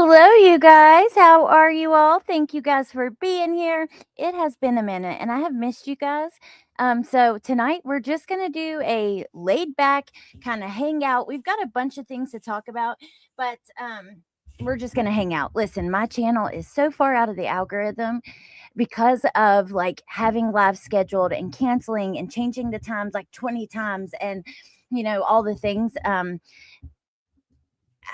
Hello, you guys. How are you all? Thank you guys for being here. It has been a minute and I have missed you guys. So tonight we're just going to do a laid back kind of hangout. We've got a bunch of things to talk about, but we're just going to hang out. Listen, my channel is so far out of the algorithm because of like having live scheduled and canceling and changing the times like 20 times and all the things.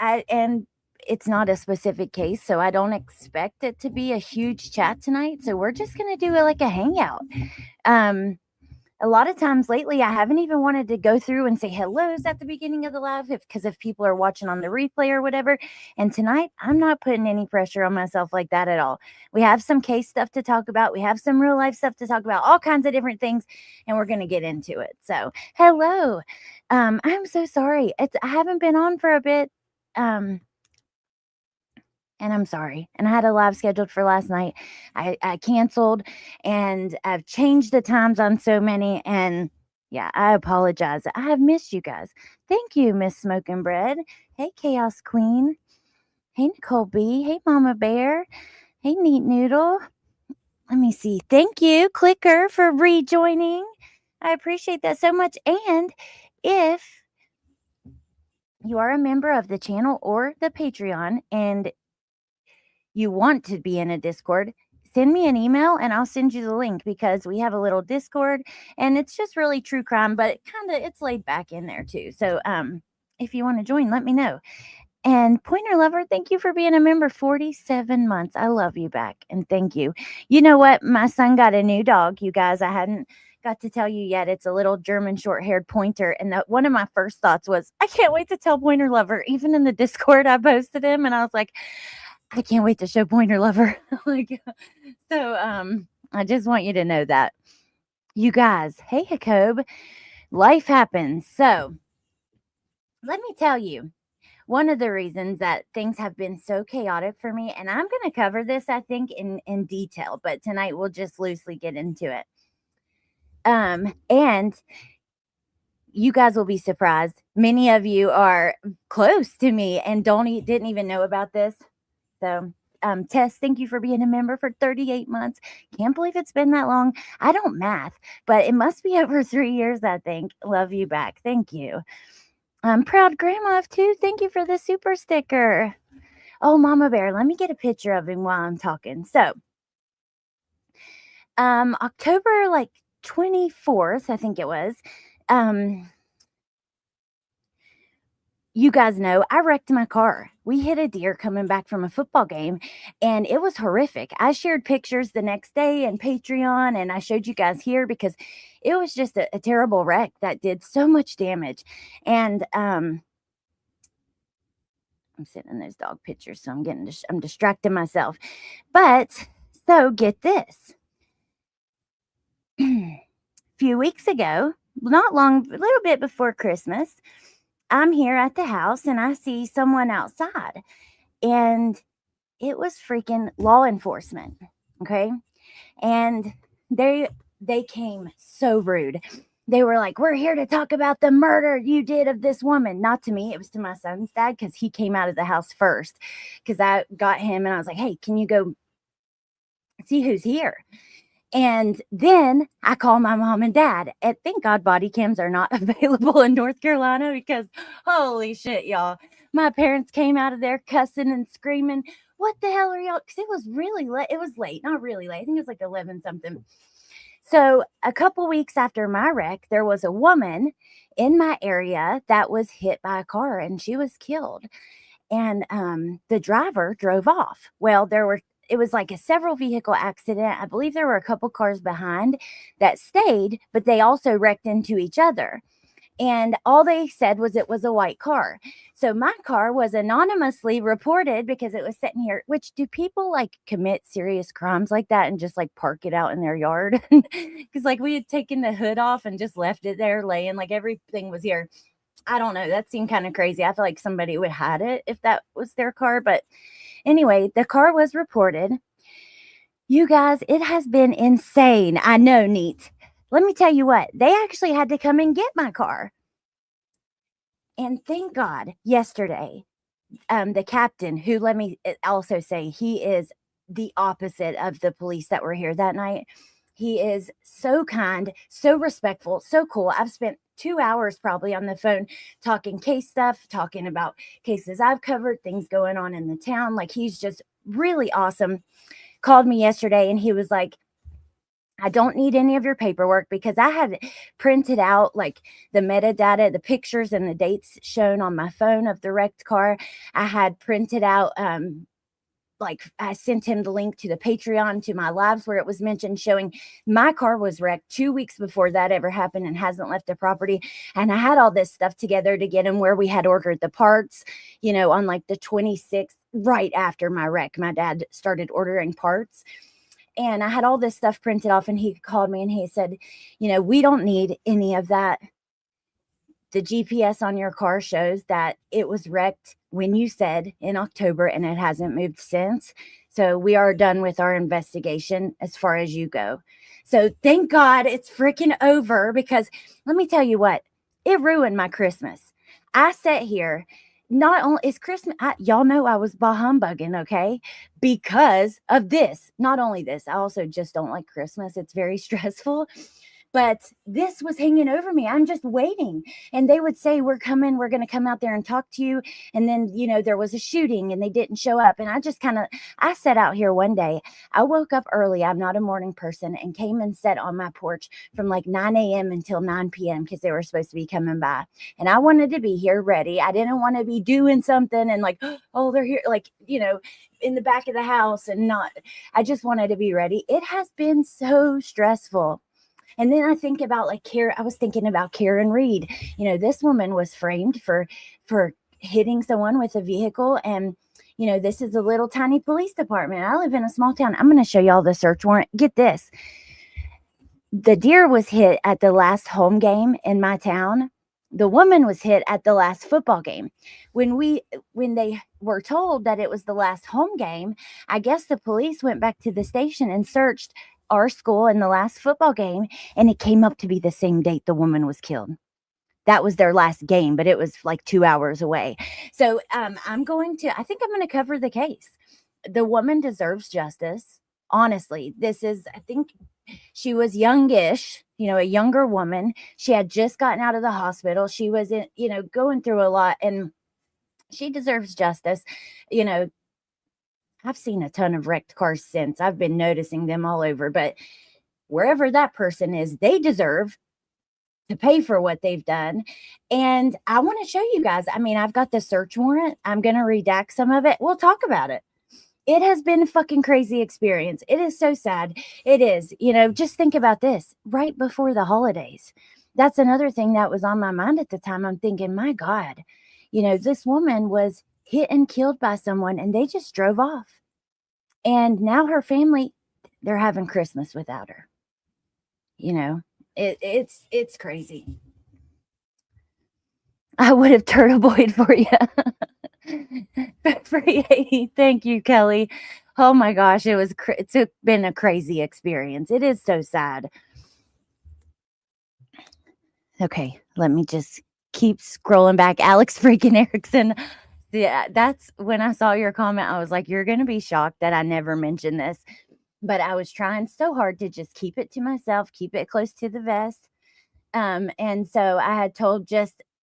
And it's not a specific case, so I don't expect it to be a huge chat tonight. So we're just gonna do it like a hangout. Um, a lot of times lately, I haven't even wanted to go through and say hellos at the beginning of the live because if people are watching on the replay or whatever. And tonight, I'm not putting any pressure on myself like that at all. We have some case stuff to talk about. We have some real life stuff to talk about, all kinds of different things, and we're gonna get into it. So, hello. I'm so sorry. I haven't been on for a bit. Um, and I'm sorry. And I had a live scheduled for last night. I canceled and I've changed the times on so many. And yeah, I apologize. I have missed you guys. Thank you, Miss Smoking Bread. Hey, Chaos Queen. Hey, Nicole B. Hey, Mama Bear. Hey, Neat Noodle. Let me see. Thank you, Clicker, for rejoining. I appreciate that so much. And if you are a member of the channel or the Patreon and you want to be in a Discord, send me an email and I'll send you the link because we have a little Discord and it's just really true crime, but it's laid back in there too. So if you want to join, let me know. And Pointer Lover, thank you for being a member 47 months. I love you back and thank you. You know what? My son got a new dog, you guys. I hadn't got to tell you yet. It's a little German short-haired pointer. And one of my first thoughts was, I can't wait to tell Pointer Lover. Even in the Discord, I posted him and I was like, I can't wait to show Pointer Lover. I just want you to know that. You guys, hey Jacob, life happens. So let me tell you, one of the reasons that things have been so chaotic for me, and I'm going to cover this, I think, in detail, but tonight we'll just loosely get into it. And you guys will be surprised. Many of you are close to me and didn't even know about this. So, Tess, thank you for being a member for 38 months. Can't believe it's been that long. I don't math, but it must be over 3 years, I think. Love you back. Thank you. Proud Grandma of 2, thank you for the super sticker. Oh, Mama Bear, let me get a picture of him while I'm talking. So, October, 24th, I think it was, you guys know I wrecked my car. We hit a deer coming back from a football game and it was horrific. I shared pictures the next day in Patreon and I showed you guys here because it was just a terrible wreck that did so much damage. And I'm sitting in those dog pictures, so I'm distracting myself. But so get this. A few weeks ago, not long, a little bit before Christmas, I'm here at the house and I see someone outside and it was freaking law enforcement. Okay. And they came so rude. They were like, we're here to talk about the murder you did of this woman. Not to me. It was to my son's dad because he came out of the house first because I got him and I was like, hey, can you go see who's here? And then I call my mom and dad. And thank God body cams are not available in North Carolina because holy shit, y'all. My parents came out of there cussing and screaming. What the hell are y'all? Because it was really late. It was late. Not really late. I think it was like 11 something. So a couple weeks after my wreck, there was a woman in my area that was hit by a car and she was killed. And the driver drove off. Well, it was like a several vehicle accident. I believe there were a couple cars behind that stayed, but they also wrecked into each other. And all they said was it was a white car. So my car was anonymously reported because it was sitting here, which do people like commit serious crimes like that and just like park it out in their yard? Because like we had taken the hood off and just left it there laying like everything was here. I don't know. That seemed kind of crazy. I feel like somebody would hide it if that was their car. But anyway, the car was reported. You guys, it has been insane. I know, neat. Let me tell you what, they actually had to come and get my car. And thank God yesterday, the captain, who, let me also say, he is the opposite of the police that were here that night. He is so kind, so respectful, so cool. I've spent 2 hours probably on the phone talking case stuff, talking about cases I've covered, things going on in the town. Like, he's just really awesome. Called me yesterday and he was like, I don't need any of your paperwork, because I had printed out like the metadata, the pictures and the dates shown on my phone of the wrecked car. I had printed out, like, I sent him the link to the Patreon to my lives where it was mentioned, showing my car was wrecked 2 weeks before that ever happened and hasn't left the property. And I had all this stuff together to get him where we had ordered the parts, on like the 26th, right after my wreck. My dad started ordering parts. And I had all this stuff printed off, and he called me and he said, we don't need any of that. The GPS on your car shows that it was wrecked when you said in October, and it hasn't moved since. So we are done with our investigation as far as you go. So thank God it's freaking over, because let me tell you what, it ruined my Christmas. I sat here, not only is Christmas, y'all know I was bah humbugging, okay, because of this. Not only this, I also just don't like Christmas. It's very stressful. But this was hanging over me. I'm just waiting. And they would say, we're coming, we're going to come out there and talk to you. And then, there was a shooting and they didn't show up. And I sat out here one day. I woke up early. I'm not a morning person, and came and sat on my porch from like 9 a.m. until 9 p.m. because they were supposed to be coming by. And I wanted to be here ready. I didn't want to be doing something and like, oh, they're here, like, in the back of the house, and not, I just wanted to be ready. It has been so stressful. And then I think about like I was thinking about Karen Reed. This woman was framed for hitting someone with a vehicle. And, this is a little tiny police department. I live in a small town. I'm going to show y'all the search warrant. Get this. The deer was hit at the last home game in my town. The woman was hit at the last football game. When they were told that it was the last home game, I guess the police went back to the station and searched our school in the last football game, and it came up to be the same date the woman was killed. That was their last game, but it was like 2 hours away. So I think I'm going to cover the case. The woman deserves justice. Honestly, I think she was youngish, a younger woman. She had just gotten out of the hospital. She was going through a lot, and she deserves justice. I've seen a ton of wrecked cars since. I've been noticing them all over, but wherever that person is, they deserve to pay for what they've done. And I want to show you guys. I mean, I've got the search warrant. I'm going to redact some of it. We'll talk about it. It has been a fucking crazy experience. It is so sad. It is. Just think about this. Right before the holidays. That's another thing that was on my mind at the time. I'm thinking, my God, this woman was hit and killed by someone, and they just drove off. And now her family, they're having Christmas without her. It's crazy. I would have turtle boyed for you. Thank you, Kelly. Oh my gosh, it's been a crazy experience. It is so sad. Okay, let me just keep scrolling back. Alex freaking Erickson. Yeah, that's when I saw your comment. I was like, you're going to be shocked that I never mentioned this. But I was trying so hard to just keep it to myself, keep it close to the vest. And so I had told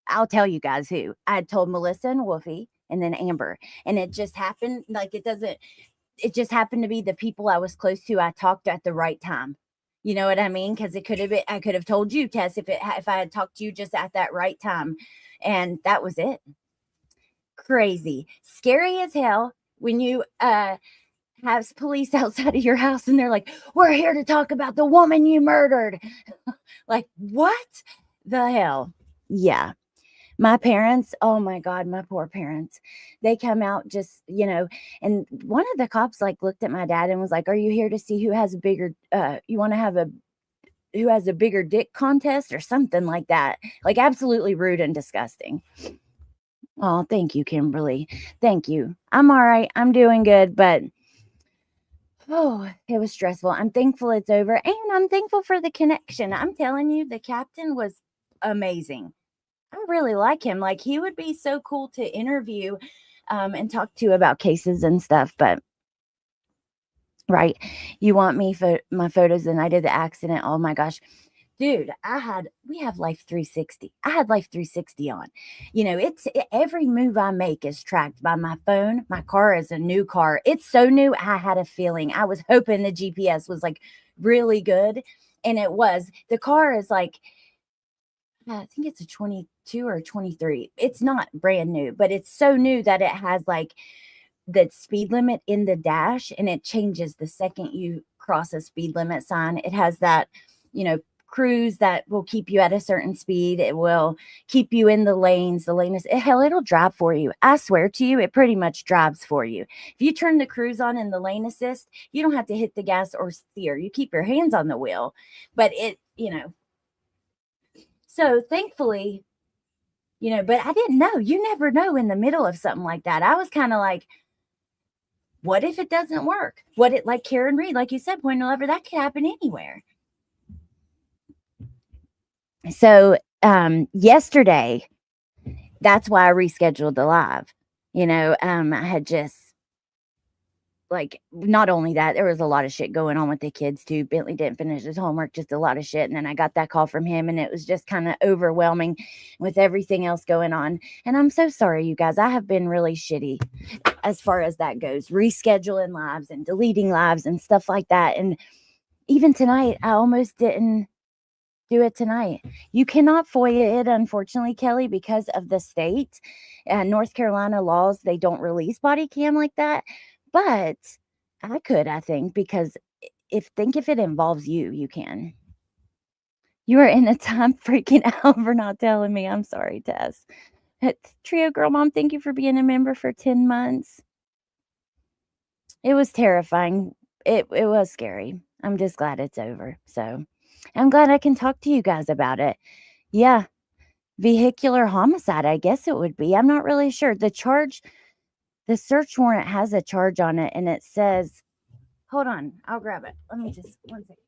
I'll tell you guys who. I had told Melissa and Wolfie, and then Amber. And it just happened, it just happened to be the people I was close to. I talked at the right time. You know what I mean? Because it could have been, I could have told you, Tess, if I had talked to you just at that right time. And that was it. Crazy. Scary as hell when you have police outside of your house and they're like, we're here to talk about the woman you murdered. Like, what the hell? Yeah. My parents, oh my God, my poor parents, they come out just, and one of the cops like looked at my dad and was like, are you here to see who has a bigger, you want to have who has a bigger dick contest or something like that? Like, absolutely rude and disgusting. Oh, thank you, Kimberly. Thank you. I'm all right. I'm doing good, but oh, it was stressful. I'm thankful it's over, and I'm thankful for the connection. I'm telling you, the captain was amazing. I really like him. Like, he would be so cool to interview. and talk to you about cases and stuff. But right, you want me for my photos, and I did the accident. Oh my gosh, dude, we have Life 360. I had Life 360 on. Every move I make is tracked by my phone. My car is a new car. It's so new. I had a feeling. I was hoping the GPS was like really good, and it was. The car is like, I think it's a 22 or 23. It's not brand new, but it's so new that it has like the speed limit in the dash, and it changes the second you cross a speed limit sign. It has that, cruise that will keep you at a certain speed. It will keep you in the lanes. The lane is hell, it'll drive for you. I swear to you, it pretty much drives for you. If you turn the cruise on in the lane assist, you don't have to hit the gas or steer. You keep your hands on the wheel. But so thankfully, but I didn't know. You never know in the middle of something like that. I was kind of like, what if it doesn't work? Like Karen Reed, like you said, point no lever, that could happen anywhere. So yesterday, that's why I rescheduled the live. I had just like, not only that, there was a lot of shit going on with the kids too. Bentley didn't finish his homework, just a lot of shit. And then I got that call from him, and it was just kind of overwhelming with everything else going on. And I'm so sorry, you guys. I have been really shitty as far as that goes, rescheduling lives and deleting lives and stuff like that. And even tonight, I almost didn't do it tonight. You cannot FOIA it, unfortunately, Kelly, because of the state and North Carolina laws. They don't release body cam like that. But I could, I think, because if it involves you, you can. You are in a time freaking out for not telling me. I'm sorry, Tess. Trio Girl Mom, thank you for being a member for 10 months. It was terrifying. It was scary. I'm just glad it's over. So I'm glad I can talk to you guys about it. Yeah. Vehicular homicide, I guess it would be. I'm not really sure. The search warrant has a charge on it, and it says, hold on, I'll grab it. Let me just, one second.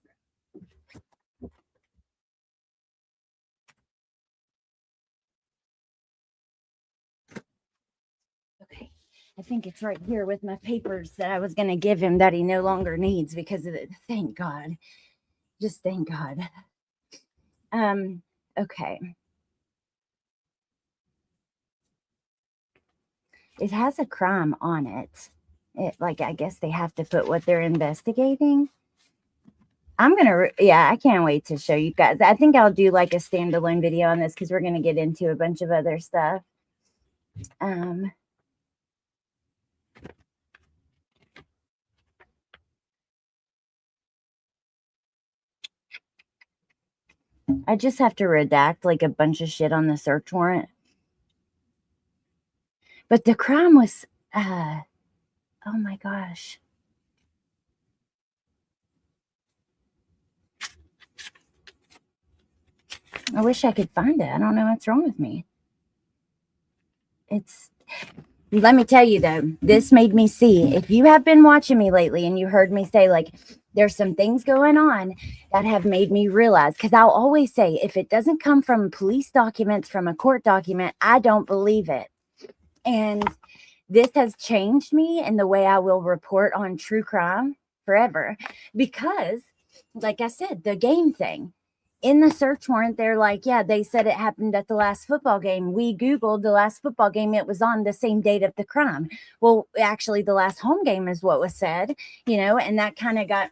Okay. I think it's right here with my papers that I was going to give him that he no longer needs because of it. Thank God. Just thank God. Okay. It has a crime on it. Like, I guess they have to put what they're investigating. Yeah, I can't wait to show you guys. I think I'll do like a standalone video on this because we're going to get into a bunch of other stuff. I just have to redact like a bunch of shit on the search warrant. But the crime was, oh my gosh. I wish I could find it. I don't know what's wrong with me. Let me tell you though, this made me see, if you have been watching me lately and you heard me say, like, there's some things going on that have made me realize, because I'll always say, if it doesn't come from police documents, from a court document, I don't believe it. And this has changed me in the way I will report on true crime forever. Because, like I said, the game thing. In the search warrant, they're like, yeah, they said it happened at the last football game. We Googled the last football game. It was on the same date of the crime. Well, actually, the last home game is what was said, and that kind of got.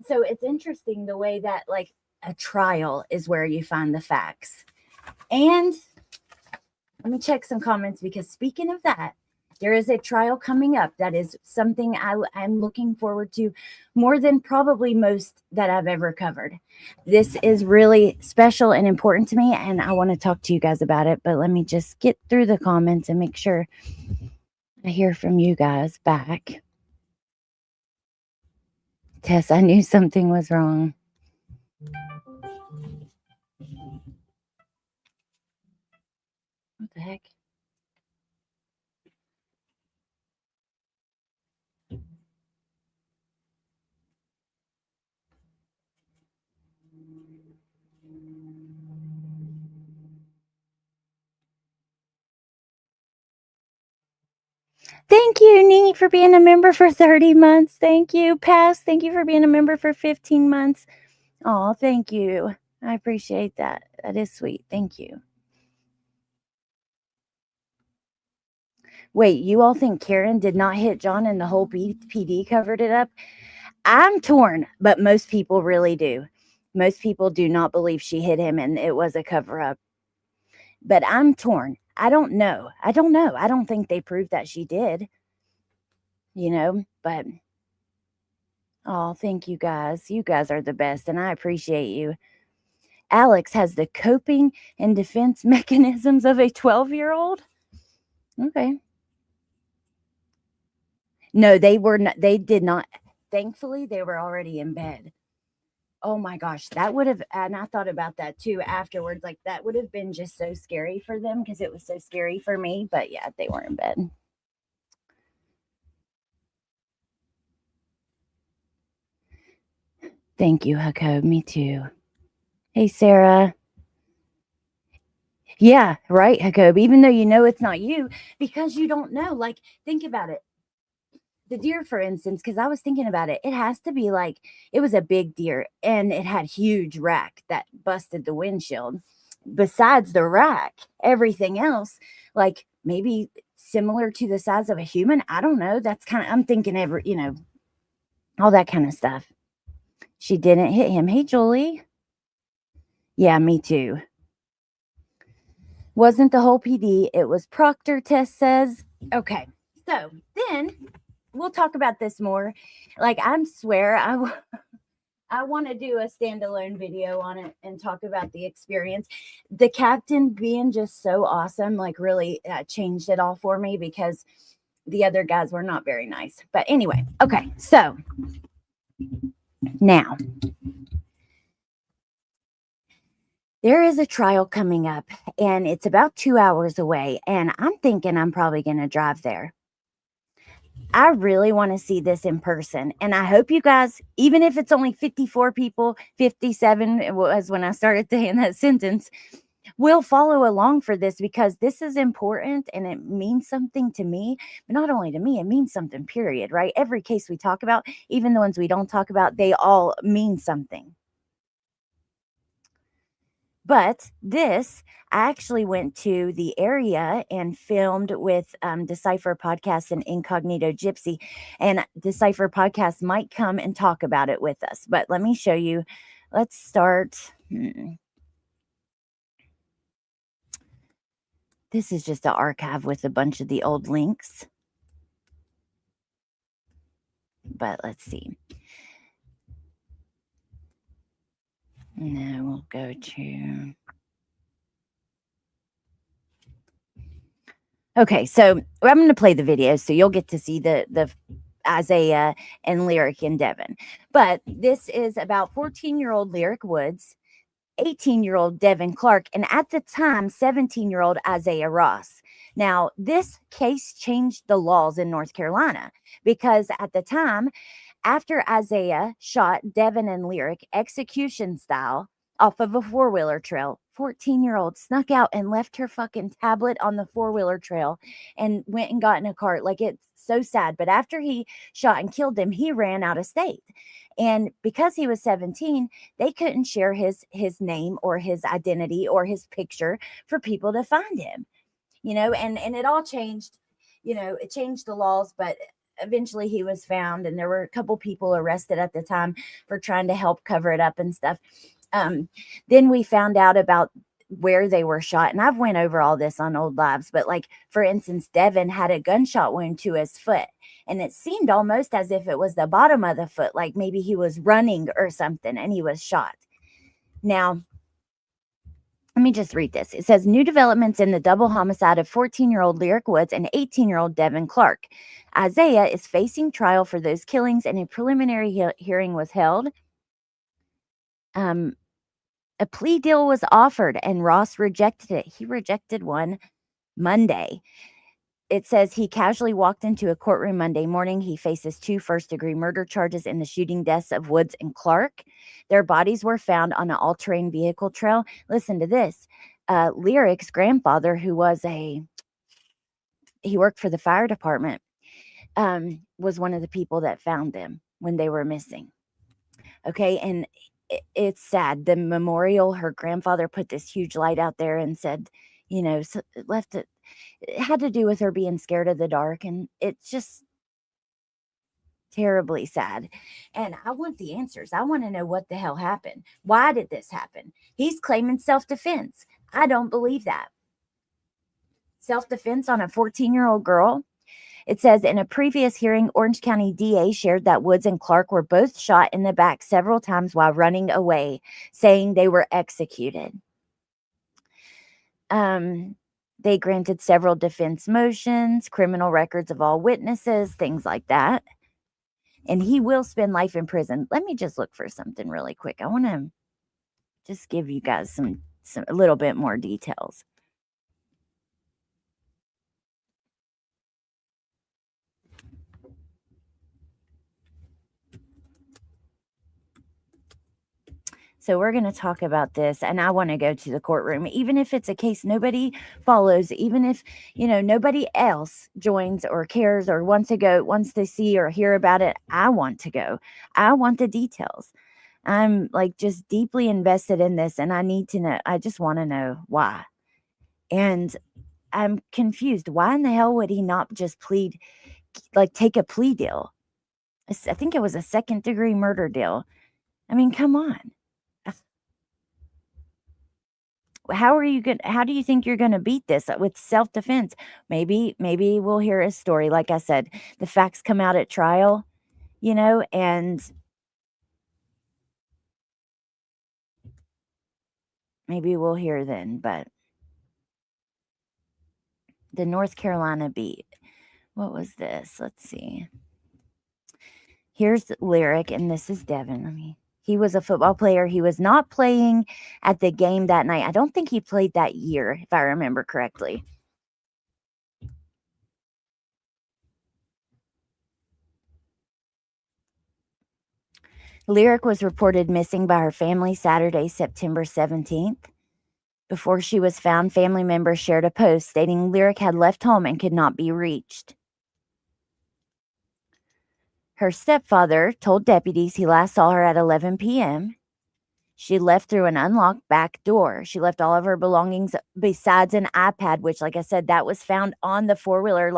So it's interesting the way that, like, a trial is where you find the facts. And let me check some comments, because speaking of that, there is a trial coming up that is something I'm looking forward to more than probably most that I've ever covered. This is really special and important to me, and I want to talk to you guys about it. But let me just get through the comments and make sure I hear from you guys back. Tess, I knew something was wrong. What the heck? Dominique for being a member for 30 months. Thank you. Past, thank you for being a member for 15 months. Oh, thank you. I appreciate that. That is sweet. Thank you. Wait, you all think Karen did not hit John and the whole PD covered it up? I'm torn, but most people really do. Most people do not believe she hit him and it was a cover up. But I'm torn. I don't know. I don't know. I don't think they proved that she did, but oh, thank you guys. You guys are the best and I appreciate you. Alex has the coping and defense mechanisms of a 12-year-old. Okay. No, they were not, they did not. Thankfully, they were already in bed. Oh my gosh, that would have, and I thought about that too afterwards. Like, that would have been just so scary for them because it was so scary for me. But yeah, they were in bed. Thank you, Hucko. Me too. Hey, Sarah. Yeah, right, Jacob. Even though you know it's not you, because you don't know. Like, think about it. The deer, for instance, because I was thinking about it, it has to be like it was a big deer and it had huge rack that busted the windshield. Besides the rack, everything else, like maybe similar to the size of a human. I don't know. That's kind of, I'm thinking all that kind of stuff. She didn't hit him. Hey, Julie. Yeah, me too. Wasn't the whole PD. It was Proctor, Tess says. Okay. So then we'll talk about this more. Like, I swear I want to do a standalone video on it and talk about the experience. The captain being just so awesome, like really changed it all for me because the other guys were not very nice. But anyway, okay. So now there is a trial coming up and it's about 2 hours away. And I'm thinking I'm probably going to drive there. I really want to see this in person. And I hope you guys, even if it's only 54 people, 57 it was when I started saying that sentence, will follow along for this because this is important and it means something to me. But not only to me, it means something, period, right? Every case we talk about, even the ones we don't talk about, they all mean something. But this, I actually went to the area and filmed with Decipher Podcast and Incognito Gypsy. And Decipher Podcast might come and talk about it with us. But let me show you. Let's start. This is just an archive with a bunch of the old links. But let's see. Now we'll go to. Okay, so I'm going to play the video so you'll get to see the Isaiah and Lyric and Devin. But this is about 14-year-old Lyric Woods, 18-year-old Devin Clark, and at the time, 17-year-old Isaiah Ross. Now, this case changed the laws in North Carolina because at the time, after Isaiah shot Devin and Lyric execution style off of a four-wheeler trail, 14-year-old snuck out and left her fucking tablet on the four-wheeler trail and went and got in a cart. Like, it's so sad. But after he shot and killed them, he ran out of state. And because he was 17, they couldn't share his name or his identity or his picture for people to find him, and it all changed, it changed the laws, but eventually he was found and there were a couple people arrested at the time for trying to help cover it up and stuff. Then we found out about where they were shot. And I've went over all this on Old Lives, but like, for instance, Devin had a gunshot wound to his foot. And it seemed almost as if it was the bottom of the foot, like maybe he was running or something and he was shot. Now, let me just read this. It says, new developments in the double homicide of 14-year-old Lyric Woods and 18-year-old Devin Clark. Isaiah is facing trial for those killings and a preliminary hearing was held. A plea deal was offered and Ross rejected it. He rejected one Monday. It says he casually walked into a courtroom Monday morning. He faces 2 first-degree murder charges in the shooting deaths of Woods and Clark. Their bodies were found on an all-terrain vehicle trail. Listen to this. Lyric's grandfather, who was he worked for the fire department. was one of the people that found them when they were missing. Okay, and it's sad. The memorial, her grandfather put this huge light out there and said, left it had to do with her being scared of the dark, and it's just terribly sad. And I want the answers. I want to know what the hell happened. Why did this happen? He's claiming self-defense. I don't believe that. Self-defense on a 14-year-old girl. It says in a previous hearing, Orange County DA shared that Woods and Clark were both shot in the back several times while running away, saying they were executed. They granted several defense motions, criminal records of all witnesses, things like that. And he will spend life in prison. Let me just look for something really quick. I want to just give you guys some a little bit more details. So we're going to talk about this, and I want to go to the courtroom, even if it's a case nobody follows, even if, nobody else joins or cares or wants to go, wants to see or hear about it. I want to go. I want the details. I'm like just deeply invested in this, and I need to know. I just want to know why. And I'm confused. Why in the hell would he not just take a plea deal? I think it was a second-degree murder deal. I mean, come on. How do you think you're going to beat this with self-defense? Maybe we'll hear a story. Like I said, the facts come out at trial, and maybe we'll hear then. But the North Carolina beat, what was this? Let's see. Here's Lyric, and this is Devin. He was a football player. He was not playing at the game that night. I don't think he played that year, if I remember correctly. Lyric was reported missing by her family Saturday, September 17th. Before she was found, family members shared a post stating Lyric had left home and could not be reached. Her stepfather told deputies he last saw her at 11 p.m. She left through an unlocked back door. She left all of her belongings besides an iPad, which, like I said, that was found on the four-wheeler,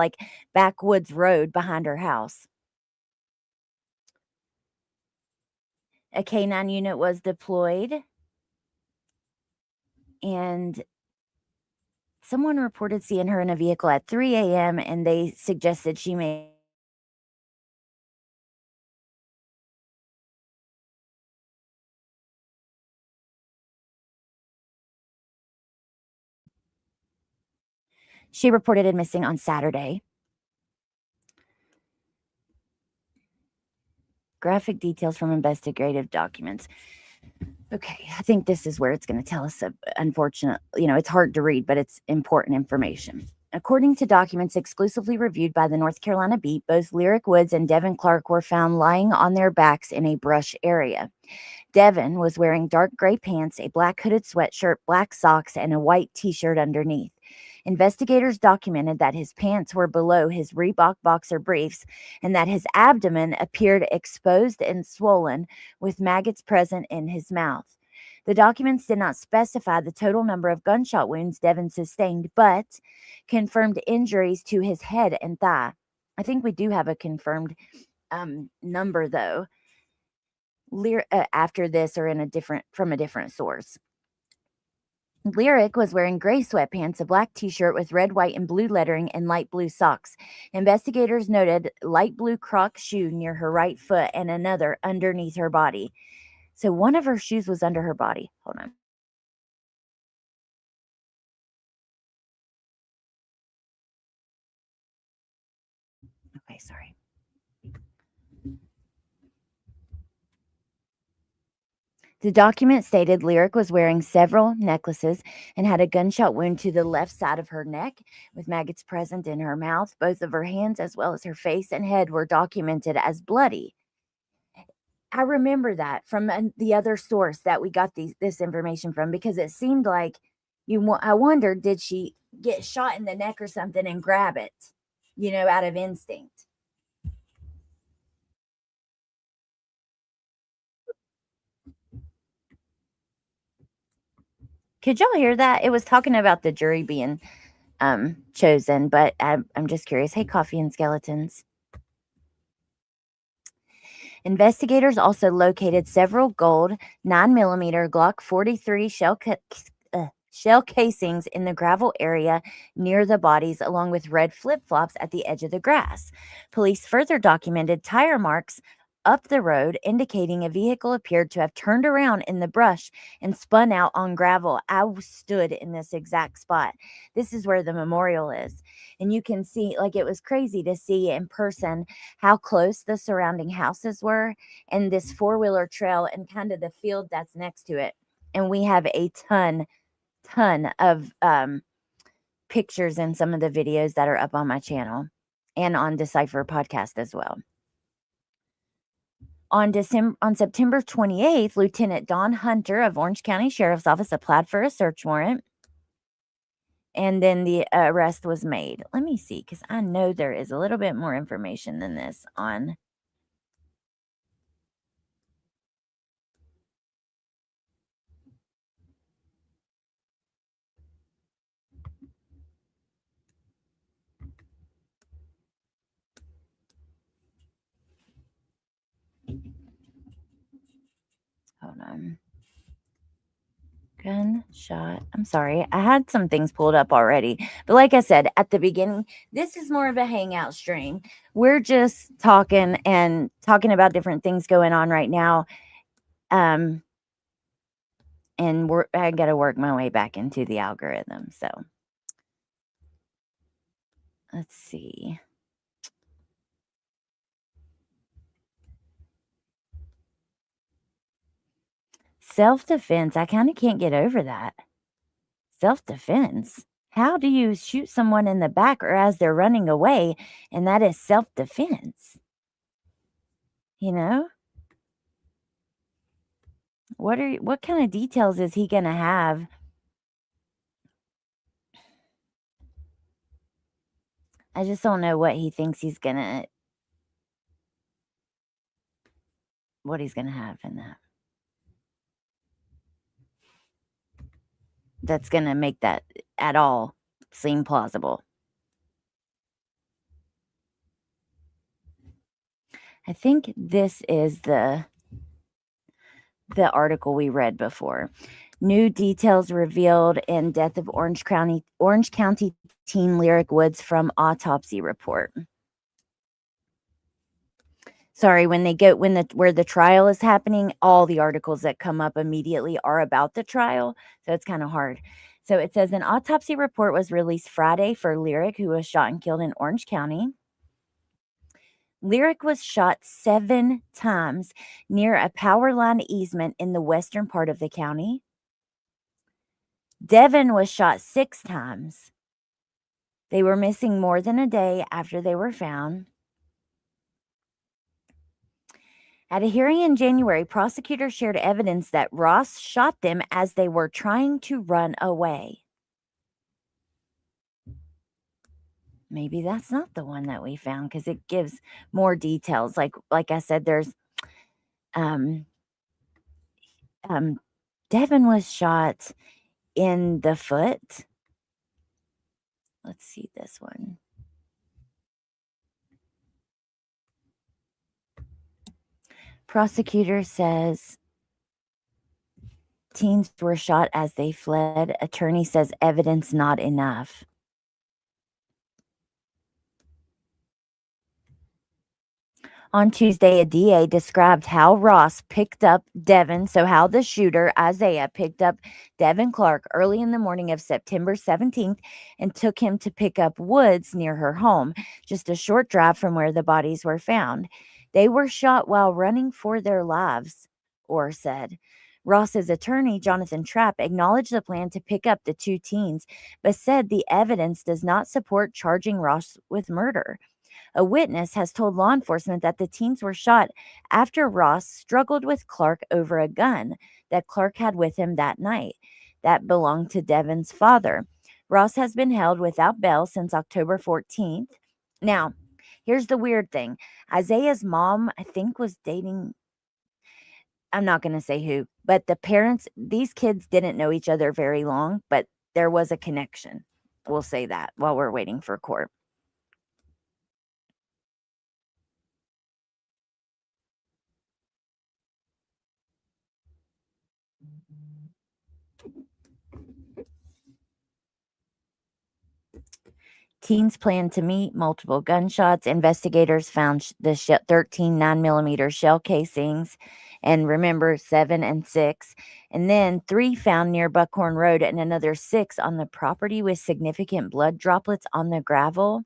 backwoods road behind her house. A K-9 unit was deployed. And someone reported seeing her in a vehicle at 3 a.m. and they suggested she may She reported it missing on Saturday. Graphic details from investigative documents. Okay, I think this is where it's going to tell us, unfortunate, it's hard to read, but it's important information. According to documents exclusively reviewed by the North Carolina Beat, both Lyric Woods and Devin Clark were found lying on their backs in a brush area. Devin was wearing dark gray pants, a black hooded sweatshirt, black socks, and a white t-shirt underneath. Investigators documented that his pants were below his Reebok boxer briefs and that his abdomen appeared exposed and swollen with maggots present in his mouth. The documents did not specify the total number of gunshot wounds Devin sustained, but confirmed injuries to his head and thigh. I think we do have a confirmed number, though, after this or from a different source. Lyric was wearing gray sweatpants, a black t-shirt with red, white, and blue lettering, and light blue socks. Investigators noted light blue Croc shoe near her right foot and another underneath her body. So one of her shoes was under her body. Hold on. Okay, sorry. The document stated Lyric was wearing several necklaces and had a gunshot wound to the left side of her neck with maggots present in her mouth. Both of her hands, as well as her face and head, were documented as bloody. I remember that from the other source that we got this information from, because it seemed like I wondered, did she get shot in the neck or something and grab it, out of instinct? Could y'all hear that? It was talking about the jury being chosen, but I'm just curious. Hey, Coffee and Skeletons. Investigators also located several gold 9mm Glock 43 shell casings in the gravel area near the bodies, along with red flip flops at the edge of the grass. Police further documented tire marks up the road, indicating a vehicle appeared to have turned around in the brush and spun out on gravel. I stood in this exact spot. This is where the memorial is. And you can see, like, it was crazy to see in person how close the surrounding houses were and this four-wheeler trail and kind of the field that's next to it. And we have a ton of pictures in some of the videos that are up on my channel and on Decipher podcast as well. On September 28th, Lieutenant Don Hunter of Orange County Sheriff's Office applied for a search warrant, and then the arrest was made. Let me see, because I know there is a little bit more information than this on. Hold on. Gunshot. I'm sorry. I had some things pulled up already. But like I said at the beginning, this is more of a hangout stream. We're just talking about different things going on right now. And I got to work my way back into the algorithm. So let's see. Self-defense. I kind of can't get over that. Self-defense. How do you shoot someone in the back or as they're running away? And that is self-defense. You know? What kind of details is he going to have? I just don't know what he thinks what he's going to have in that. That's going to make that at all seem plausible. I think this is the article we read before. New details revealed in death of Orange County teen Lyric Woods from autopsy report. Sorry, where the trial is happening, all the articles that come up immediately are about the trial, so it's kind of hard. So it says an autopsy report was released Friday for Lyric, who was shot and killed in Orange County. Lyric was shot 7 times near a power line easement in the western part of the county. Devin was shot 6 times. They were missing more than a day after they were found. At a hearing in January, prosecutors shared evidence that Ross shot them as they were trying to run away. Maybe that's not the one that we found because it gives more details. Like I said, there's Devin was shot in the foot. Let's see this one. Prosecutor says teens were shot as they fled. Attorney says evidence not enough. On Tuesday, a DA described how Ross picked up Devin, so how the shooter, Isaiah, picked up Devin Clark early in the morning of September 17th and took him to pick up Woods near her home, just a short drive from where the bodies were found. They were shot while running for their lives, Orr said. Ross's attorney, Jonathan Trapp, acknowledged the plan to pick up the 2 teens, but said the evidence does not support charging Ross with murder. A witness has told law enforcement that the teens were shot after Ross struggled with Clark over a gun that Clark had with him that night that belonged to Devin's father. Ross has been held without bail since October 14th. Now, here's the weird thing. Isaiah's mom, I think, was dating I'm not gonna say who, but the parents these kids didn't know each other very long, but there was a connection. We'll say that while we're waiting for court. Teens planned to meet, multiple gunshots. Investigators found 13 9mm shell casings, and remember, 7 and 6. And then 3 found near Buckhorn Road, and another 6 on the property with significant blood droplets on the gravel.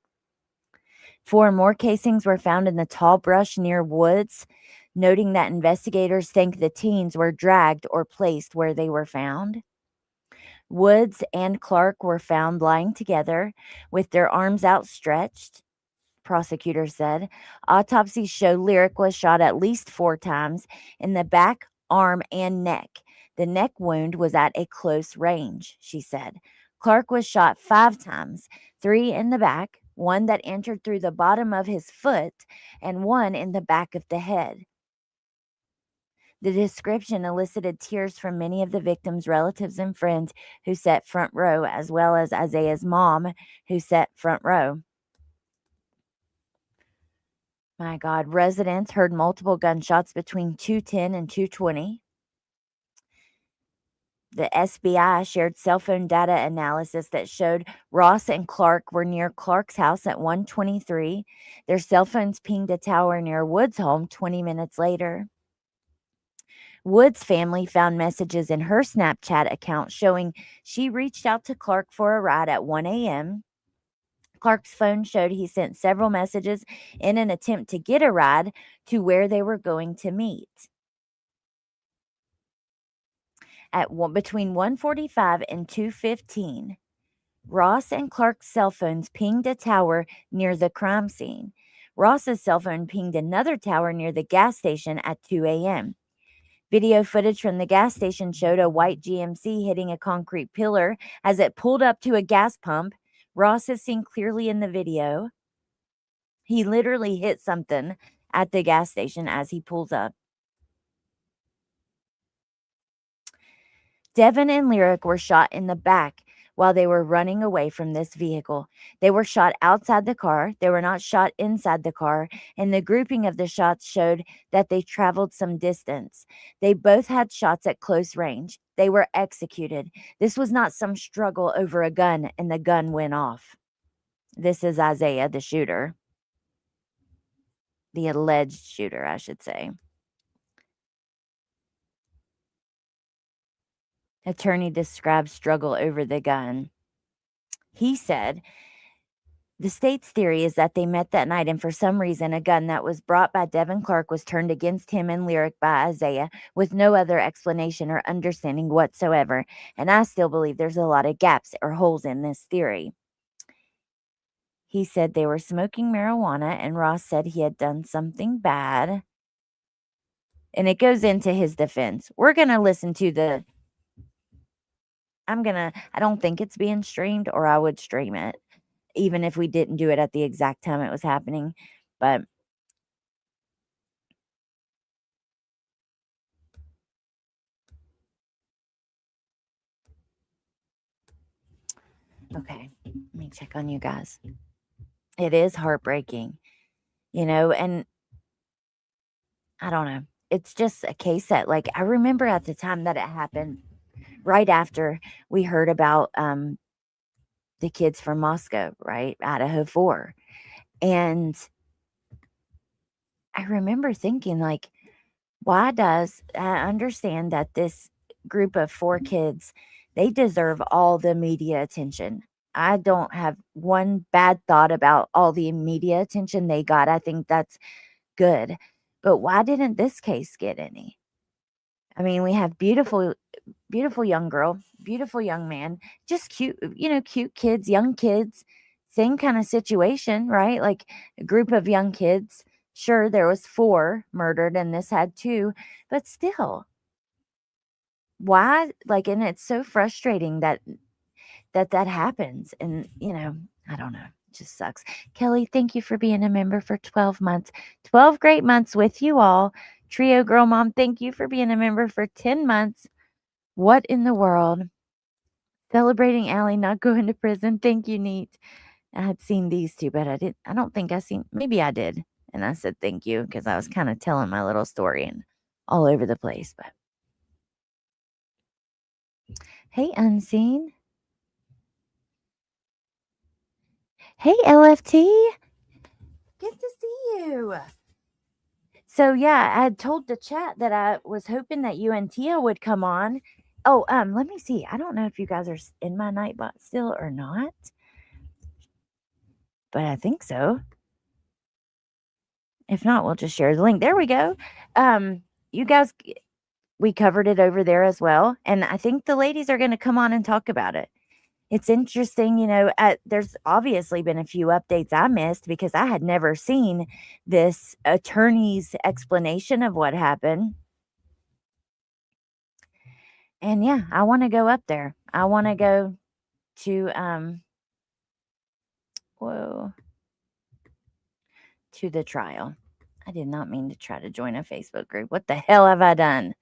4 more casings were found in the tall brush near woods, noting that investigators think the teens were dragged or placed where they were found. Woods and Clark were found lying together with their arms outstretched, prosecutors said. Autopsies show Lyric was shot at least 4 times in the back, arm, and neck. The neck wound was at a close range, she said. Clark was shot 5 times, 3 in the back, 1 that entered through the bottom of his foot, and 1 in the back of the head. The description elicited tears from many of the victims' relatives and friends who sat front row, as well as Isaiah's mom, who sat front row. My God, residents heard multiple gunshots between 2:10 and 2:20. The SBI shared cell phone data analysis that showed Ross and Clark were near Clark's house at 1:23. Their cell phones pinged a tower near Wood's home 20 minutes later. Wood's family found messages in her Snapchat account showing she reached out to Clark for a ride at 1 a.m. Clark's phone showed he sent several messages in an attempt to get a ride to where they were going to meet. Between 1:45 and 2:15, Ross and Clark's cell phones pinged a tower near the crime scene. Ross's cell phone pinged another tower near the gas station at 2 a.m. Video footage from the gas station showed a white GMC hitting a concrete pillar as it pulled up to a gas pump. Ross is seen clearly in the video. He literally hit something at the gas station as he pulls up. Devin and Lyric were shot in the back while they were running away from this vehicle. They were shot outside the car. They were not shot inside the car, and the grouping of the shots showed that they traveled some distance. They both had shots at close range. They were executed. This was not some struggle over a gun and the gun went off. This is Isaiah, the shooter. The alleged shooter, I should say. Attorney described struggle over the gun. He said, the state's theory is that they met that night, and for some reason, a gun that was brought by Devin Clark was turned against him and Lyric by Isaiah with no other explanation or understanding whatsoever. And I still believe there's a lot of gaps or holes in this theory. He said they were smoking marijuana, and Ross said he had done something bad. And it goes into his defense. We're going to listen to I don't think it's being streamed, or I would stream it, even if we didn't do it at the exact time it was happening. But okay, let me check on you guys. It is heartbreaking, and I don't know. It's just a case that, like, I remember at the time that it happened, right after we heard about the kids from Moscow, right? Idaho 4. And I remember thinking, like, why does I understand that this group of 4 kids, they deserve all the media attention. I don't have one bad thought about all the media attention they got. I think that's good. But why didn't this case get any? I mean, we have beautiful young girl, beautiful young man, just cute, cute kids, young kids, same kind of situation, right? Like a group of young kids. Sure, there was 4 murdered and this had 2, but still, why? Like, and it's so frustrating that happens. And, I don't know. It just sucks. Kelly, thank you for being a member for 12 months. 12 great months with you all. Trio Girl Mom, thank you for being a member for 10 months. What in the world? Celebrating Allie not going to prison. Thank you, Neat. I had seen these two, but I don't think I seen, maybe I did. And I said thank you because I was kind of telling my little story and all over the place. But hey, Unseen. Hey, LFT. Good to see you. So yeah, I had told the chat that I was hoping that you and Tia would come on. Oh, let me see. I don't know if you guys are in my Nightbot still or not, but I think so. If not, we'll just share the link. There we go. You guys, we covered it over there as well, and I think the ladies are going to come on and talk about it. It's interesting, there's obviously been a few updates I missed because I had never seen this attorney's explanation of what happened. And yeah, I want to go up there. I want to go to to the trial. I did not mean to try to join a Facebook group. What the hell have I done?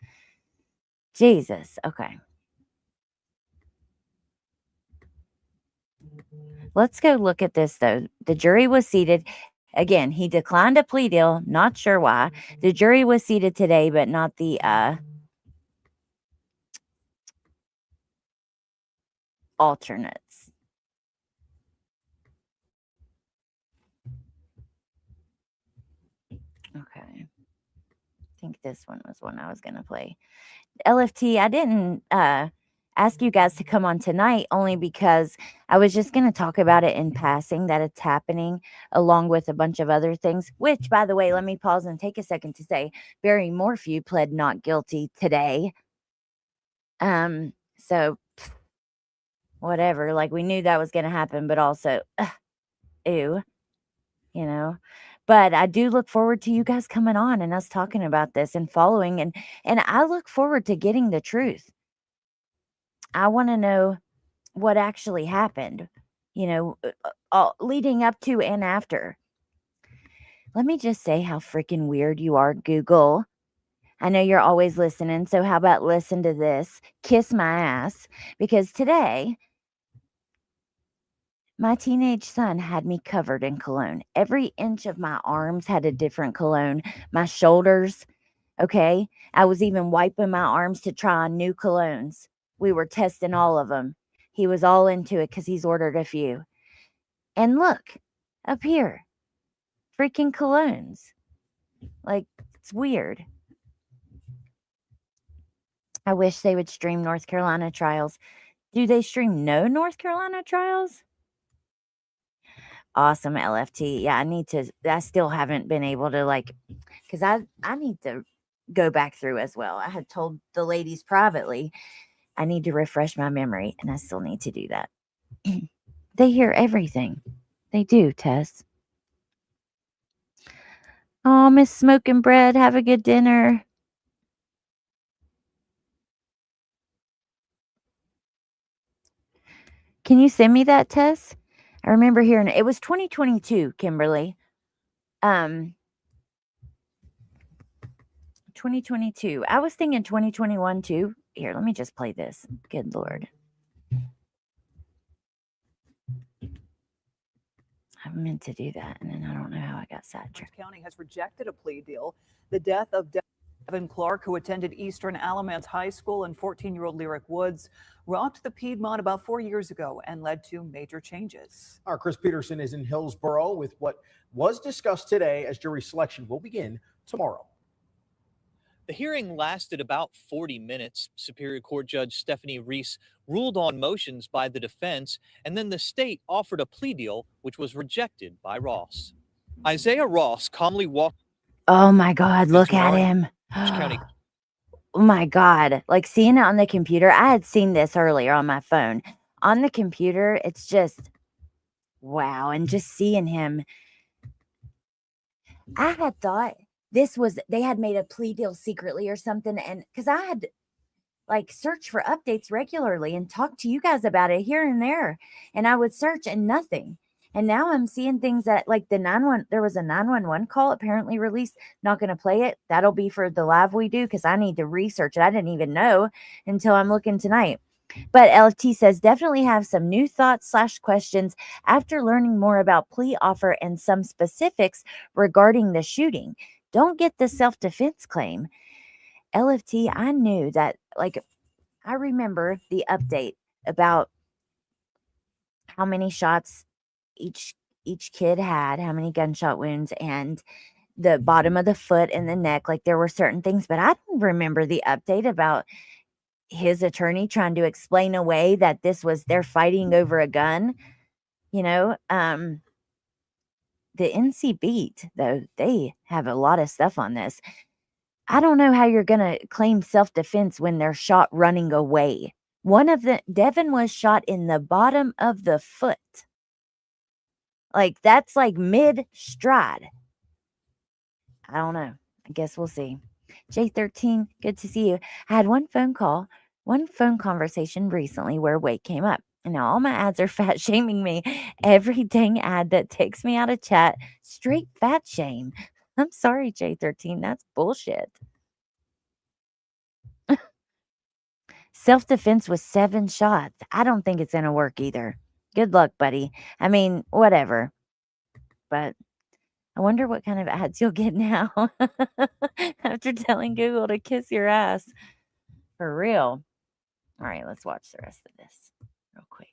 Jesus. Okay. Let's go look at this though. The jury was seated. Again, he declined a plea deal. Not sure why. The jury was seated today, but not the alternates. Okay. I think this one was one I was going to play. LFT, I didn't ask you guys to come on tonight only because I was just going to talk about it in passing that it's happening along with a bunch of other things, which, by the way, let me pause and take a second to say Barry Morphew pled not guilty today. So whatever, like we knew that was going to happen, but also, ew, but I do look forward to you guys coming on and us talking about this and following, and I look forward to getting the truth. I want to know what actually happened, leading up to and after. Let me just say how freaking weird you are, Google. I know you're always listening, so how about listen to this? Kiss my ass. Because today, my teenage son had me covered in cologne. Every inch of my arms had a different cologne. My shoulders, okay? I was even wiping my arms to try on new colognes. We were testing all of them. He was all into it because he's ordered a few. And look, up here, freaking colognes. Like, it's weird. I wish they would stream North Carolina trials. Do they stream no North Carolina trials? Awesome, LFT. Yeah, I still haven't been able to because I need to go back through as well. I had told the ladies privately, I need to refresh my memory, and I still need to do that. They hear everything. They do, Tess. Oh, Miss Smoking Bread, have a good dinner. Can you send me that, Tess? I remember hearing it was 2022, Kimberly. 2022. I was thinking 2021 too. Here, let me just play this. Good Lord. I meant to do that, and then I don't know how I got sidetracked. County has rejected a plea deal. The death of Devin Clark, who attended Eastern Alamance High School, and 14-year-old Lyric Woods rocked the Piedmont about 4 years ago and led to major changes. Our Chris Peterson is in Hillsboro with what was discussed today as jury selection will begin tomorrow. The hearing lasted about 40 minutes. Superior Court Judge Stephanie Reese ruled on motions by the defense, and then the state offered a plea deal, which was rejected by Ross. Isaiah Ross calmly walked. Oh my God, look at him. County. Oh my God. Like seeing it on the computer. I had seen this earlier on my phone. On the computer, it's just wow. And just seeing him. I had thought they had made a plea deal secretly or something. And because I had searched for updates regularly and talked to you guys about it here and there. And I would search and nothing. And now I'm seeing things that like there was a 911 call apparently released. Not going to play it. That'll be for the live we do because I need to research it. I didn't even know until I'm looking tonight. But LFT says definitely have some new thoughts / questions after learning more about plea offer and some specifics regarding the shooting. Don't get the self-defense claim. LFT, I knew that, like, I remember the update about how many shots each kid had, how many gunshot wounds, and the bottom of the foot and the neck. Like, there were certain things, but I don't remember the update about his attorney trying to explain away that they're fighting over a gun. The NC Beat, though, they have a lot of stuff on this. I don't know how you're going to claim self-defense when they're shot running away. Devin was shot in the bottom of the foot. Like, that's like mid-stride. I don't know. I guess we'll see. J13, good to see you. I had one phone conversation recently where weight came up. And now all my ads are fat shaming me. Every dang ad that takes me out of chat, straight fat shame. I'm sorry, J13. That's bullshit. Self-defense with 7 shots. I don't think it's going to work either. Good luck, buddy. I mean, whatever. But I wonder what kind of ads you'll get now after telling Google to kiss your ass. For real. All right, let's watch the rest of this real quick.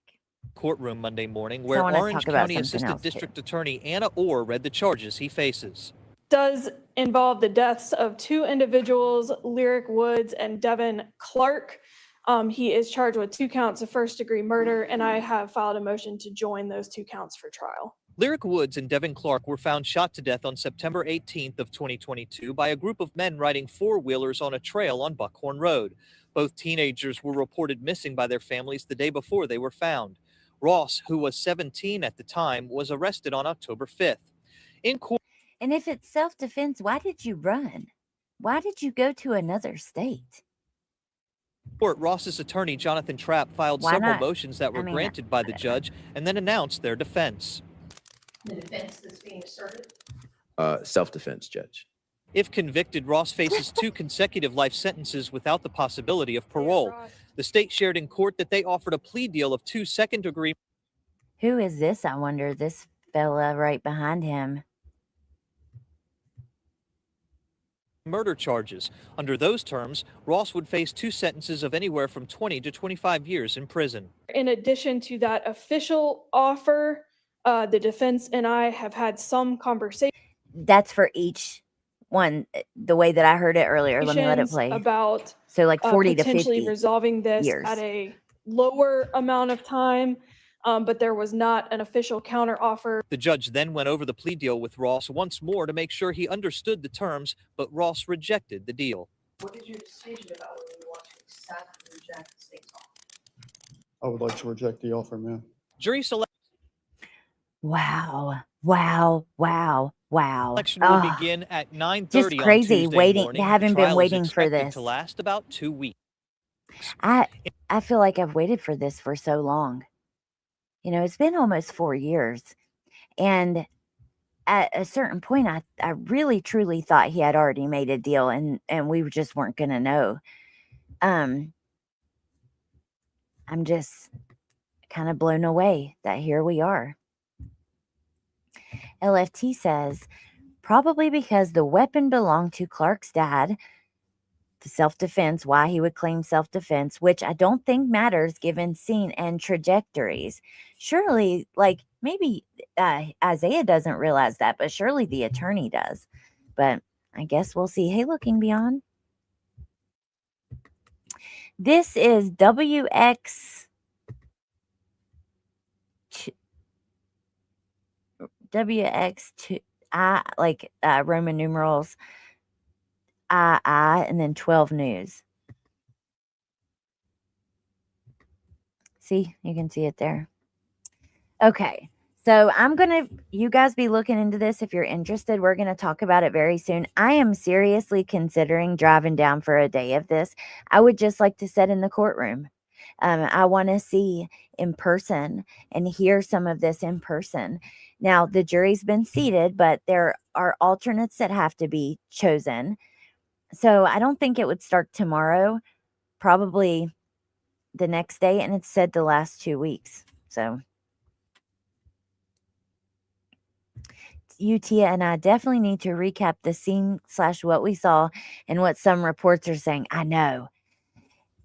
Courtroom Monday morning, where Orange County Assistant District Attorney Anna Orr read the charges he faces. Does involve the deaths of 2 individuals, Lyric Woods and Devin Clark. He is charged with 2 counts of first-degree murder, and I have filed a motion to join those 2 counts for trial. Lyric Woods and Devin Clark were found shot to death on September 18th of 2022 by a group of men riding 4-wheelers on a trail on Buckhorn Road. Both teenagers were reported missing by their families the day before they were found. Ross, who was 17 at the time, was arrested on October 5th. In court. And if it's self-defense, why did you run? Why did you go to another state? Ross's attorney, Jonathan Trapp, filed several motions that were granted by the judge and then announced their defense. The defense that's being asserted? Self-defense, Judge. If convicted, Ross faces 2 consecutive life sentences without the possibility of parole. The state shared in court that they offered a plea deal of 2 second-degree. Who is this? I wonder. This fella right behind him. Murder charges. Under those terms, Ross would face 2 sentences of anywhere from 20 to 25 years in prison. In addition to that official offer, the defense and I have had some conversations. That's for each one, the way that I heard it earlier. Let me let it play. About so like 40 to 50 potentially resolving this years. At a lower amount of time. But there was not an official counter offer. The judge then went over the plea deal with Ross once more to make sure he understood the terms, but Ross rejected the deal. What is your decision about whether you want to accept or reject the state's offer? I would like to reject the offer, ma'am. Jury selection. Wow. Election will begin at 9:30 just crazy on Tuesday waiting. morning. Haven't been waiting for expected this to last about 2 weeks. I feel like I've waited for this for so long. You know, it's been almost 4 years. And at a certain point, I really, truly thought he had already made a deal and we just weren't going to know. I'm just kind of blown away that here we are. LFT says, probably because the weapon belonged to Clark's dad, the self-defense, why he would claim self-defense, which I don't think matters given scene and trajectories. Surely, like, maybe Isaiah doesn't realize that, but surely the attorney does. But I guess we'll see. Hey, looking beyond. This is WX2, like Roman numerals, I, and then 12 news. See, you can see it there. Okay. So you guys be looking into this if you're interested. We're going to talk about it very soon. I am seriously considering driving down for a day of this. I would just like to sit in the courtroom. I want to see in person and hear some of this in person. Now, the jury's been seated, but there are alternates that have to be chosen. So I don't think it would start tomorrow, probably the next day, and it's said to last 2 weeks. So you, Tia, and I definitely need to recap the scene / what we saw and what some reports are saying. I know.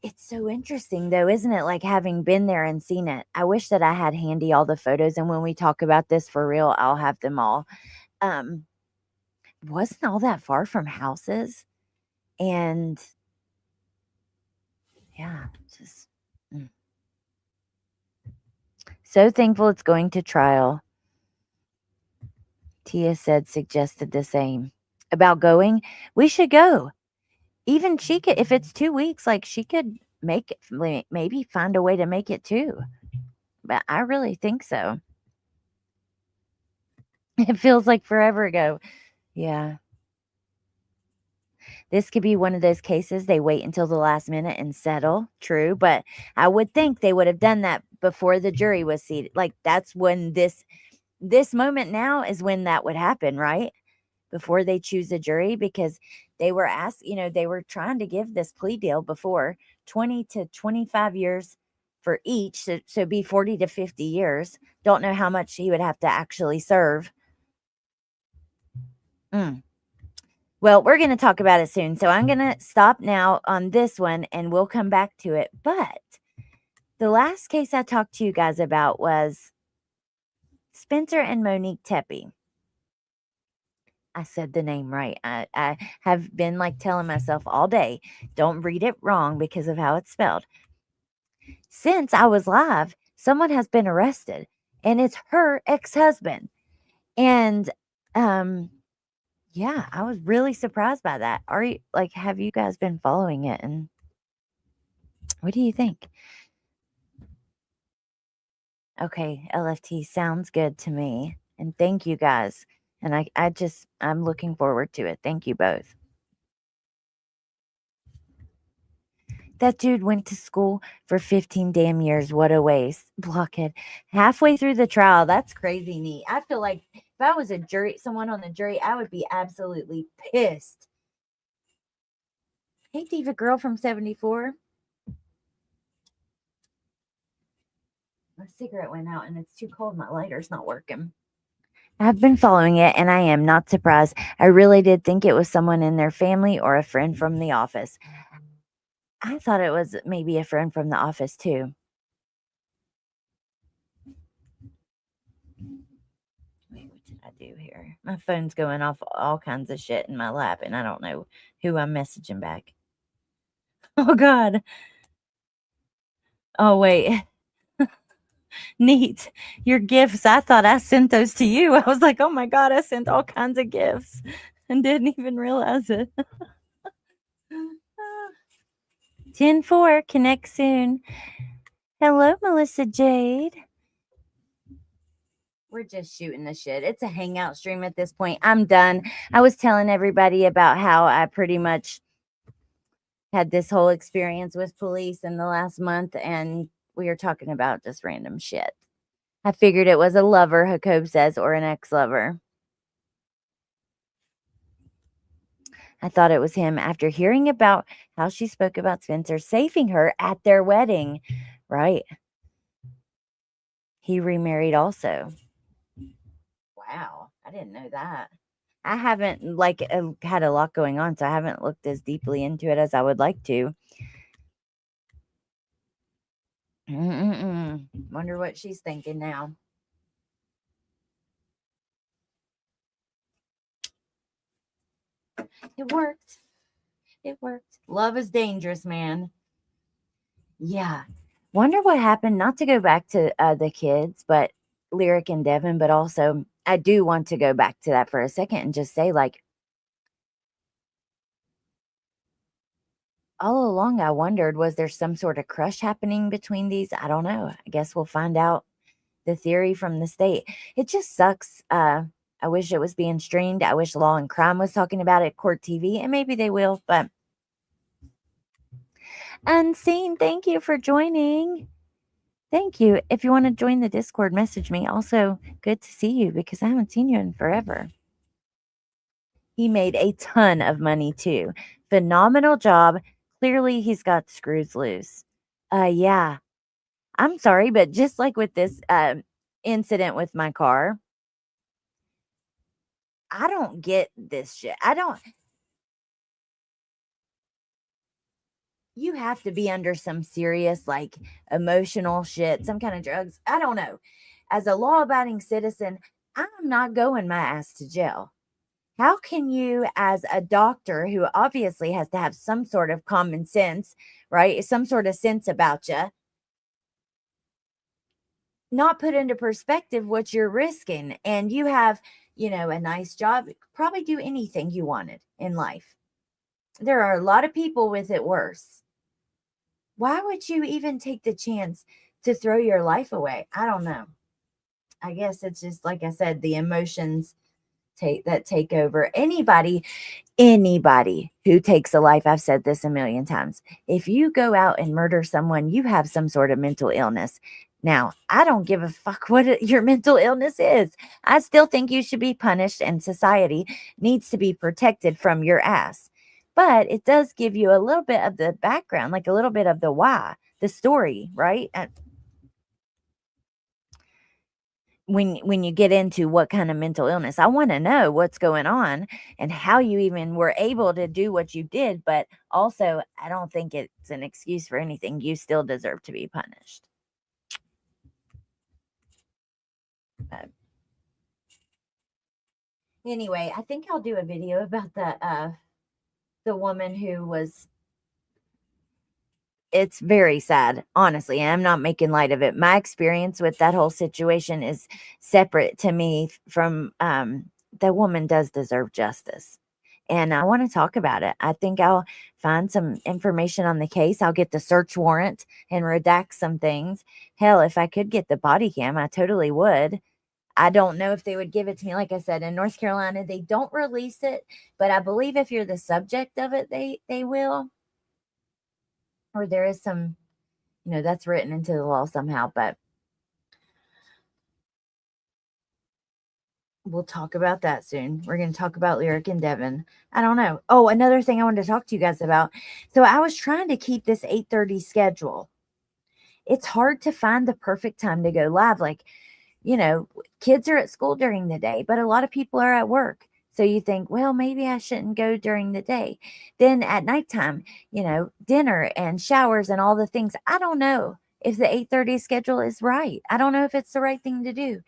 It's so interesting, though, isn't it? Like having been there and seen it. I wish that I had handy all the photos, and when we talk about this for real, I'll have them all. Wasn't all that far from houses, and yeah, just so thankful it's going to trial. Tia suggested the same about going. We should go. Even she could, if it's 2 weeks, like she could make it, maybe find a way to make it too. But I really think so. It feels like forever ago. Yeah. This could be one of those cases they wait until the last minute and settle. True. But I would think they would have done that before the jury was seated. Like that's when this moment now is when that would happen, right? Before they choose a jury, because they were asked, they were trying to give this plea deal before 20 to 25 years for each. So be 40 to 50 years. Don't know how much he would have to actually serve. Well, we're going to talk about it soon. So I'm going to stop now on this one and we'll come back to it. But the last case I talked to you guys about was Spencer and Monique Tepe. I said the name right. I have been like telling myself all day, don't read it wrong because of how it's spelled. Since I was live, someone has been arrested and it's her ex-husband. And yeah, I was really surprised by that. Have you guys been following it? And what do you think? Okay, LFT sounds good to me. And thank you guys. And I'm looking forward to it. Thank you both. That dude went to school for 15 damn years. What a waste. Blockhead. Halfway through the trial. That's crazy neat. I feel like if I was someone on the jury, I would be absolutely pissed. Hey, Diva Girl from 74. My cigarette went out and it's too cold. My lighter's not working. I've been following it and I am not surprised. I really did think it was someone in their family or a friend from the office. I thought it was maybe a friend from the office too. Wait, what did I do here? My phone's going off all kinds of shit in my lap and I don't know who I'm messaging back. Oh, God. Oh, wait. Neat. Your gifts. I thought I sent those to you. I was like, oh my God, I sent all kinds of gifts and didn't even realize it. 10-4, connect soon. Hello, Melissa Jade. We're just shooting the shit. It's a hangout stream at this point. I'm done. I was telling everybody about how I pretty much had this whole experience with police in the last month, and we were talking about just random shit. I figured it was a lover, Jacob says, or an ex-lover. I thought it was him after hearing about how she spoke about Spencer saving her at their wedding. Right. He remarried also. Wow. I didn't know that. I haven't had a lot going on, so I haven't looked as deeply into it as I would like to. Wonder what she's thinking now. It worked. It worked. Love is dangerous, man. Yeah. Wonder what happened. Not to go back to the kids, but Lyric and Devin, but also I do want to go back to that for a second and just say, like, all along I wondered, was there some sort of crush happening between these? I don't know. I guess we'll find out the theory from the state. It just sucks. I wish it was being streamed. I wish Law and Crime was talking about it, Court TV, and maybe they will, but Unseen, thank you for joining. Thank you. If you want to join the Discord, message me. Also, good to see you because I haven't seen you in forever. He made a ton of money too. Phenomenal job. Clearly, he's got screws loose. Yeah. I'm sorry, but just like with this incident with my car, I don't get this shit. I don't. You have to be under some serious, like, emotional shit, some kind of drugs. I don't know. As a law abiding citizen, I'm not going my ass to jail. How can you, as a doctor who obviously has to have some sort of common sense, right? Some sort of sense about you, not put into perspective what you're risking? And you have, a nice job, probably do anything you wanted in life. There are a lot of people with it worse. Why would you even take the chance to throw your life away? I don't know. I guess it's just, like I said, the emotions take over. Anybody who takes a life, I've said this a million times, if you go out and murder someone, you have some sort of mental illness. Now, I don't give a fuck what your mental illness is. I still think you should be punished, and society needs to be protected from your ass. But it does give you a little bit of the background, like a little bit of the why, the story, right? When you get into what kind of mental illness, I want to know what's going on and how you even were able to do what you did. But also, I don't think it's an excuse for anything. You still deserve to be punished. But anyway, I think I'll do a video about the woman who was. It's very sad, honestly. And I'm not making light of it. My experience with that whole situation is separate to me from the woman does deserve justice. And I want to talk about it. I think I'll find some information on the case. I'll get the search warrant and redact some things. Hell, if I could get the body cam, I totally would. I don't know if they would give it to me. Like I said, in North Carolina, they don't release it, but I believe if you're the subject of it, they will. Or there is some, that's written into the law somehow, but we'll talk about that soon. We're going to talk about Lyric and Devin. I don't know. Oh, another thing I wanted to talk to you guys about. So I was trying to keep this 8:30 schedule. It's hard to find the perfect time to go live. Like, kids are at school during the day, but a lot of people are at work. So you think, well, maybe I shouldn't go during the day. Then at nighttime, dinner and showers and all the things. I don't know if the 8:30 schedule is right. I don't know if it's the right thing to do.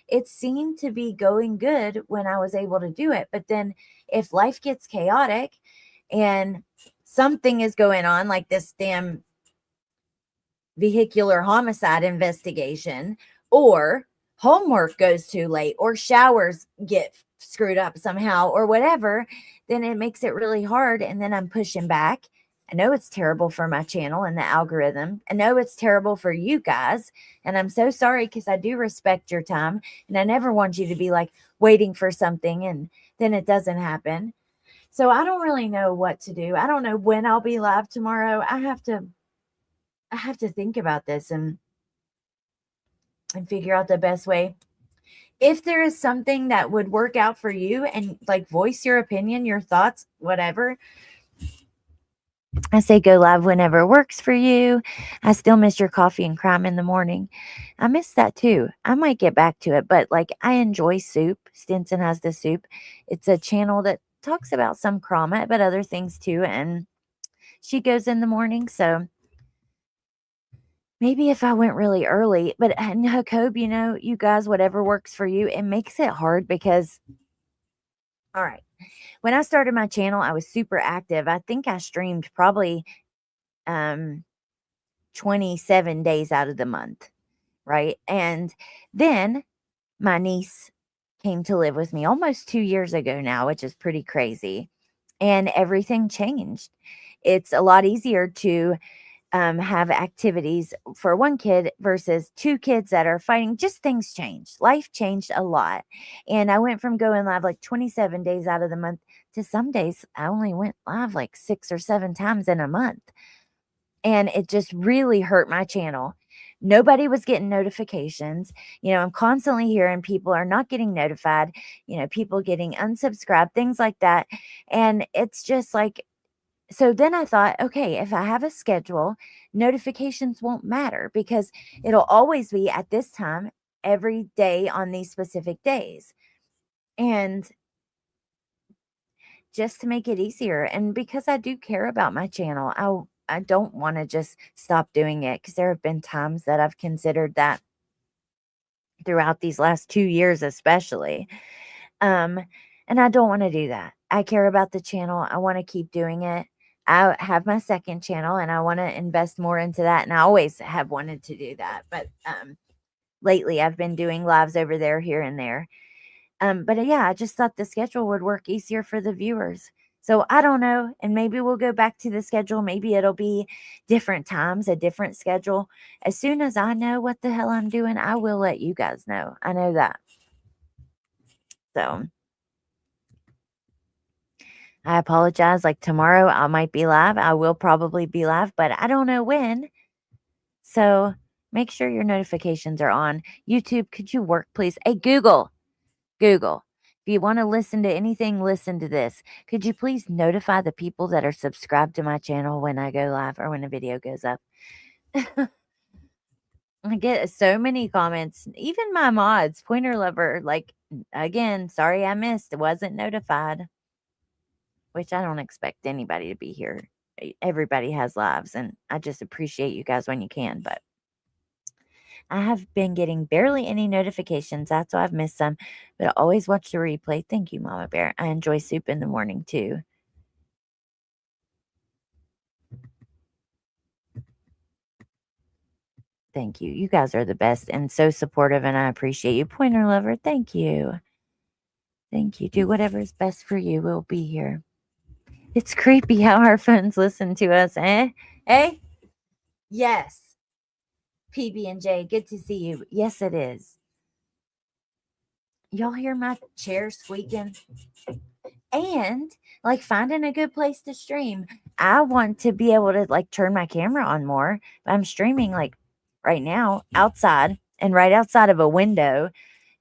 It seemed to be going good when I was able to do it. But then if life gets chaotic and something is going on, like this damn vehicular homicide investigation, or homework goes too late, or showers get screwed up somehow, or whatever, then it makes it really hard. And then I'm pushing back. I know it's terrible for my channel and the algorithm. I know it's terrible for you guys. And I'm so sorry, because I do respect your time. And I never want you to be like waiting for something and then it doesn't happen. So I don't really know what to do. I don't know when I'll be live tomorrow. I have to think about this and figure out the best way. If there is something that would work out for you, and like voice your opinion, your thoughts, whatever, I say go live whenever works for you. I still miss your coffee and crime in the morning. I miss that too. I might get back to it, but like I enjoy soup. Stinson has the soup. It's a channel that talks about some crime, but other things too. And she goes in the morning. So maybe if I went really early, but Jacob, you guys, whatever works for you. It makes it hard because, all right, when I started my channel, I was super active. I think I streamed probably 27 days out of the month, right? And then my niece came to live with me almost 2 years ago now, which is pretty crazy. And everything changed. It's a lot easier to have activities for one kid versus two kids that are fighting. Just things changed. Life changed a lot. And I went from going live like 27 days out of the month to some days I only went live like 6 or 7 times in a month. And it just really hurt my channel. Nobody was getting notifications. I'm constantly hearing people are not getting notified, people getting unsubscribed, things like that. And it's just like, so then I thought, okay, if I have a schedule, notifications won't matter because it'll always be at this time every day on these specific days. And just to make it easier, and because I do care about my channel, I don't want to just stop doing it, because there have been times that I've considered that throughout these last 2 years especially. And I don't want to do that. I care about the channel. I want to keep doing it. I have my second channel and I want to invest more into that, and I always have wanted to do that. But lately I've been doing lives over there, here and there. But yeah, I just thought the schedule would work easier for the viewers. So I don't know. And maybe we'll go back to the schedule. Maybe it'll be different times, a different schedule. As soon as I know what the hell I'm doing, I will let you guys know. I know that. So I apologize. Like tomorrow, I might be live. I will probably be live, but I don't know when. So make sure your notifications are on. YouTube, could you work, please? Hey, Google. If you want to listen to anything, listen to this. Could you please notify the people that are subscribed to my channel when I go live or when a video goes up? I get so many comments, even my mods, Pointer Lover, like, again, sorry I missed, wasn't notified, which I don't expect anybody to be here. Everybody has lives, and I just appreciate you guys when you can, but I have been getting barely any notifications. That's why I've missed some, but I always watch the replay. Thank you, Mama Bear. I enjoy soup in the morning too. Thank you. You guys are the best and so supportive, and I appreciate you. Pointer Lover, thank you. Thank you. Do whatever is best for you. We'll be here. It's creepy how our phones listen to us, eh? Eh? Yes. PB&J, good to see you. Yes, it is. Y'all hear my chair squeaking? And like finding a good place to stream. I want to be able to like turn my camera on more. But I'm streaming like right now outside and right outside of a window,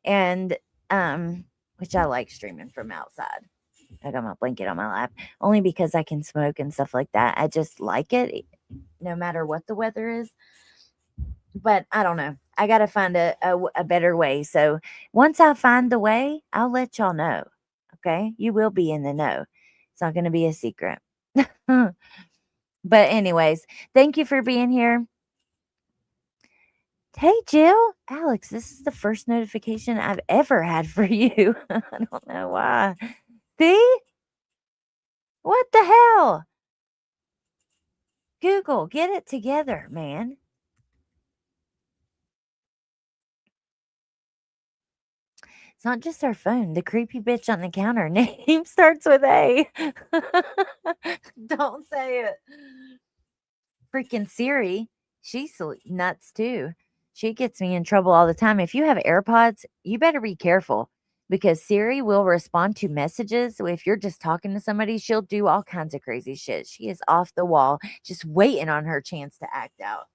and which I like streaming from outside. I got my blanket on my lap only because I can smoke and stuff like that. I just like it no matter what the weather is. But I don't know. I got to find a better way. So once I find the way, I'll let y'all know. Okay? You will be in the know. It's not going to be a secret. But anyways, thank you for being here. Hey, Jill. Alex, this is the first notification I've ever had for you. I don't know why. See? What the hell? Google, get it together, man. It's not just our phone. The creepy bitch on the counter name starts with A. Don't say it. Freaking Siri. She's nuts too. She gets me in trouble all the time. If you have AirPods, you better be careful, because Siri will respond to messages. If you're just talking to somebody, she'll do all kinds of crazy shit. She is off the wall, just waiting on her chance to act out.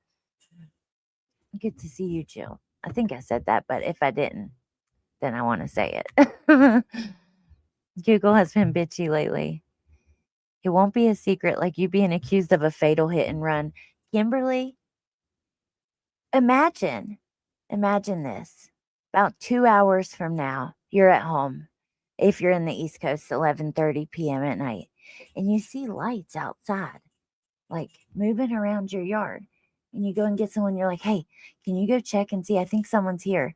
Good to see you, Jill. I think I said that, but if I didn't, then I want to say it. Google has been bitchy lately. It won't be a secret like you being accused of a fatal hit and run. Kimberly, imagine this. About 2 hours from now, you're at home. If you're in the East Coast, 11:30 p.m. at night, and you see lights outside, like moving around your yard, and you go and get someone, you're like, hey, can you go check and see? I think someone's here.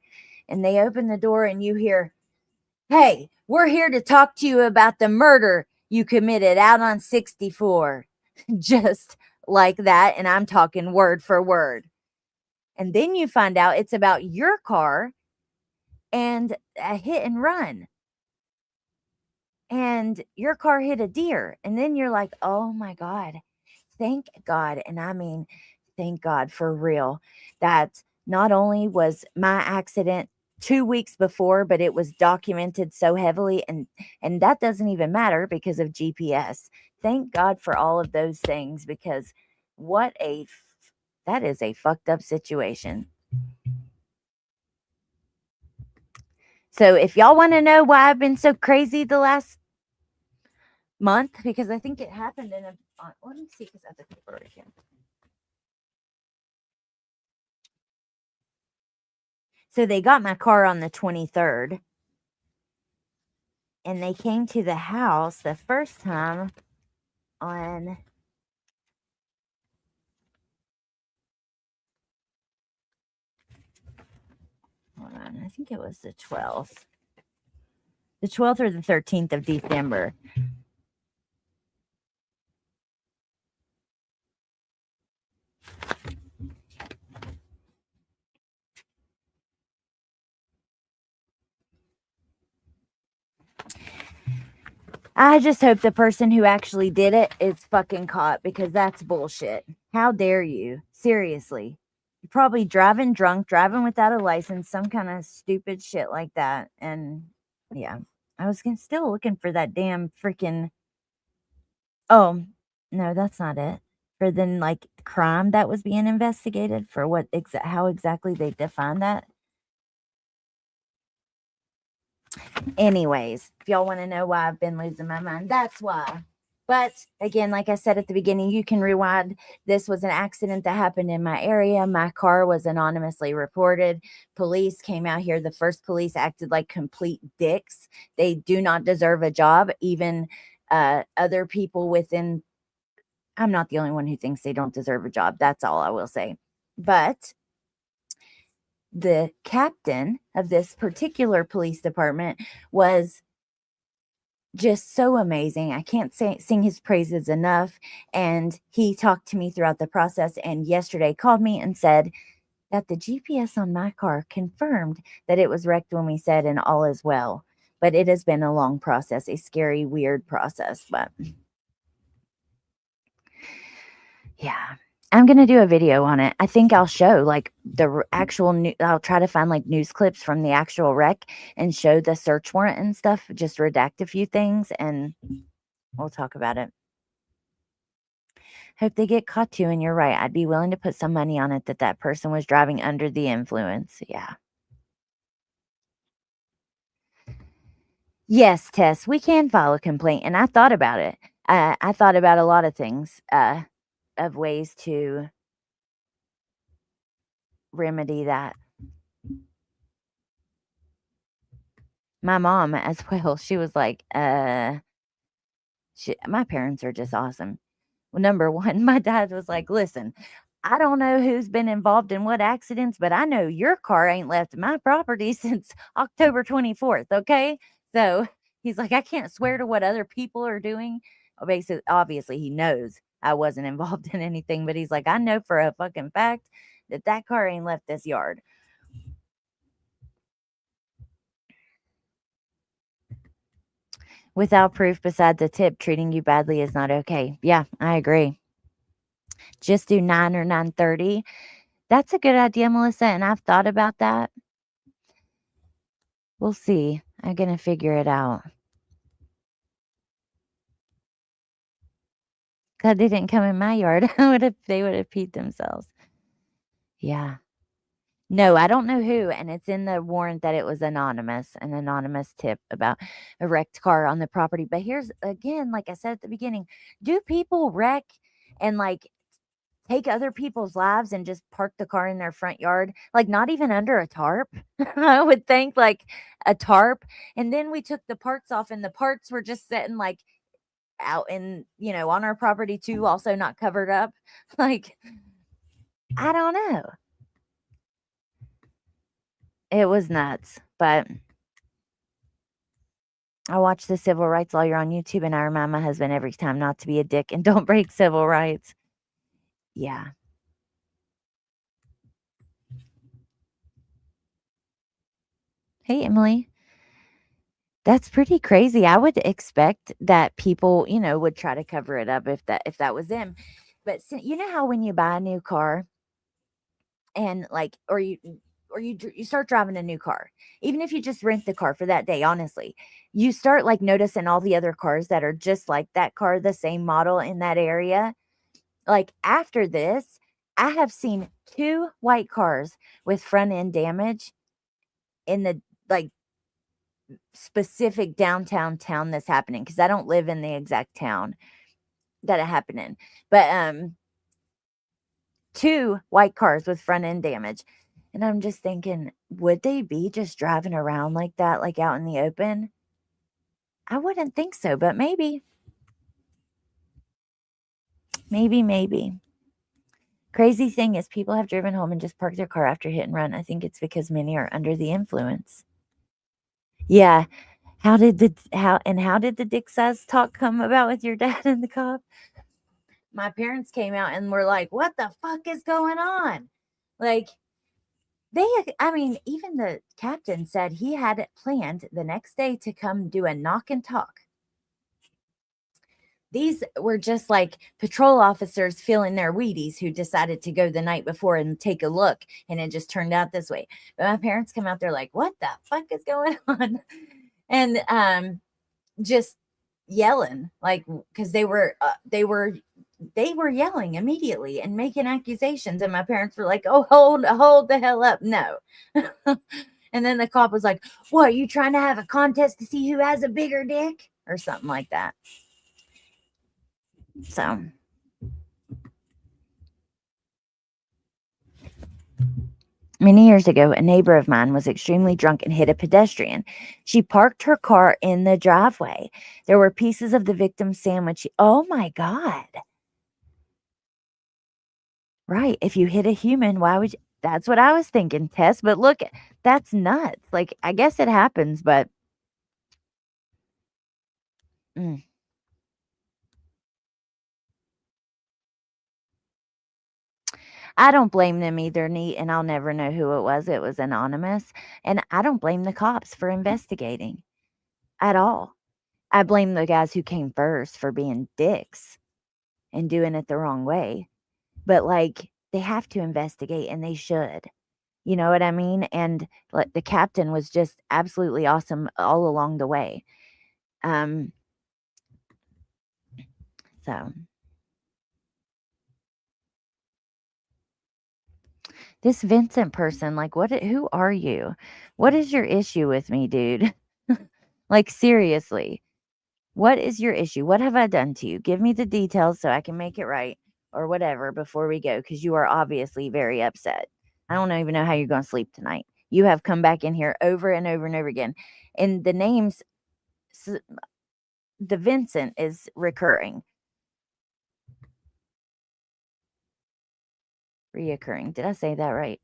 And they open the door and you hear, hey, we're here to talk to you about the murder you committed out on 64. Just like that. And I'm talking word for word. And then you find out it's about your car and a hit and run. And your car hit a deer. And then you're like, oh my God, thank God. And I mean, thank God for real that not only was my accident 2 weeks before, but it was documented so heavily, and that doesn't even matter because of GPS. Thank God for all of those things, because that is a fucked up situation. So if y'all want to know why I've been so crazy the last month, because I think it happened in let me see, because I have the paper right here. So they got my car on the 23rd, and they came to the house the first time on hold on, I think it was the 12th. The 12th or the 13th of December. I just hope the person who actually did it is fucking caught, because that's bullshit. How dare you? Seriously. You're probably driving drunk, driving without a license, some kind of stupid shit like that. And yeah, I was still looking for that damn freaking. Oh, no, that's not it. For the like crime that was being investigated, for what how exactly they define that. Anyways, if y'all want to know why I've been losing my mind, that's why. But again, like I said at the beginning, you can rewind. This was an accident that happened in my area. My car was anonymously reported. Police came out here. The first police acted like complete dicks. They do not deserve a job. Even other people within, I'm not the only one who thinks they don't deserve a job. That's all I will say. But the captain of this particular police department was just so amazing. I can't sing his praises enough. And he talked to me throughout the process, and yesterday called me and said that the GPS on my car confirmed that it was wrecked when we said, and all is well. But it has been a long process, a scary, weird process. But yeah, I'm going to do a video on it. I think I'll show like the actual I'll try to find like news clips from the actual wreck and show the search warrant and stuff, just redact a few things, and we'll talk about it. Hope they get caught too, and you're right. I'd be willing to put some money on it that person was driving under the influence. Yeah. Yes, Tess, we can file a complaint, and I thought about it. I thought about a lot of things, of ways to remedy that. My mom as well, she was like, my parents are just awesome. Well, number one, my dad was like, listen, I don't know who's been involved in what accidents, but I know your car ain't left my property since October 24th. Okay. So he's like, I can't swear to what other people are doing. Basically, obviously, he knows I wasn't involved in anything, but he's like, I know for a fucking fact that car ain't left this yard. Without proof besides a tip, treating you badly is not okay. Yeah, I agree. Just do 9 or 9:30. That's a good idea, Melissa, and I've thought about that. We'll see. I'm going to figure it out. Glad they didn't come in my yard. They would have peed themselves. Yeah. No, I don't know who, and it's in the warrant that it was anonymous, an anonymous tip about a wrecked car on the property. But here's, again, like I said at the beginning, do people wreck and like take other people's lives and just park the car in their front yard? Like not even under a tarp? I would think like a tarp. And then we took the parts off, and the parts were just sitting like out in, on our property too, also not covered up. Like, I don't know. It was nuts, but I watch the civil rights lawyer on YouTube, and I remind my husband every time not to be a dick and don't break civil rights. Yeah. Hey, Emily. That's pretty crazy. I would expect that people, would try to cover it up if that was them. But you know how when you buy a new car and like, or you start driving a new car, even if you just rent the car for that day, honestly, you start like noticing all the other cars that are just like that car, the same model in that area. like after this, I have seen 2 white cars with front end damage in the like specific downtown town that's happening, because I don't live in the exact town that it happened in. But 2 white cars with front end damage. And I'm just thinking, would they be just driving around like that, like out in the open? I wouldn't think so, but maybe. Maybe. Crazy thing is, people have driven home and just parked their car after hit and run. I think it's because many are under the influence. Yeah. How did the dick size talk come about with your dad and the cop? My parents came out and were like, "What the fuck is going on?" Like, even the captain said he had it planned the next day to come do a knock and talk. These were just like patrol officers feeling their Wheaties who decided to go the night before and take a look, and it just turned out this way. But my parents come out there like, "What the fuck is going on?" And just yelling, like, because they were yelling immediately and making accusations, and my parents were like, "Oh, hold the hell up, no." And then the cop was like, "What, you trying to have a contest to see who has a bigger dick?" or something like that. So many years ago, a neighbor of mine was extremely drunk and hit a pedestrian. She parked her car in the driveway. There were pieces of the victim's sandwich. Oh my God. Right. If you hit a human, why would you? That's what I was thinking, Tess. But look, that's nuts. Like, I guess it happens, but I don't blame them either, Neat, and I'll never know who it was. It was anonymous. And I don't blame the cops for investigating at all. I blame the guys who came first for being dicks and doing it the wrong way. But like, they have to investigate, and they should. You know what I mean? And like, the captain was just absolutely awesome all along the way. So this Vincent person, like, who are you? What is your issue with me, dude? Like, seriously, what is your issue? What have I done to you? Give me the details so I can make it right or whatever before we go, because you are obviously very upset. I don't even know how you're going to sleep tonight. You have come back in here over and over and over again. And the names, the Vincent is recurring. Reoccurring. Did I say that right?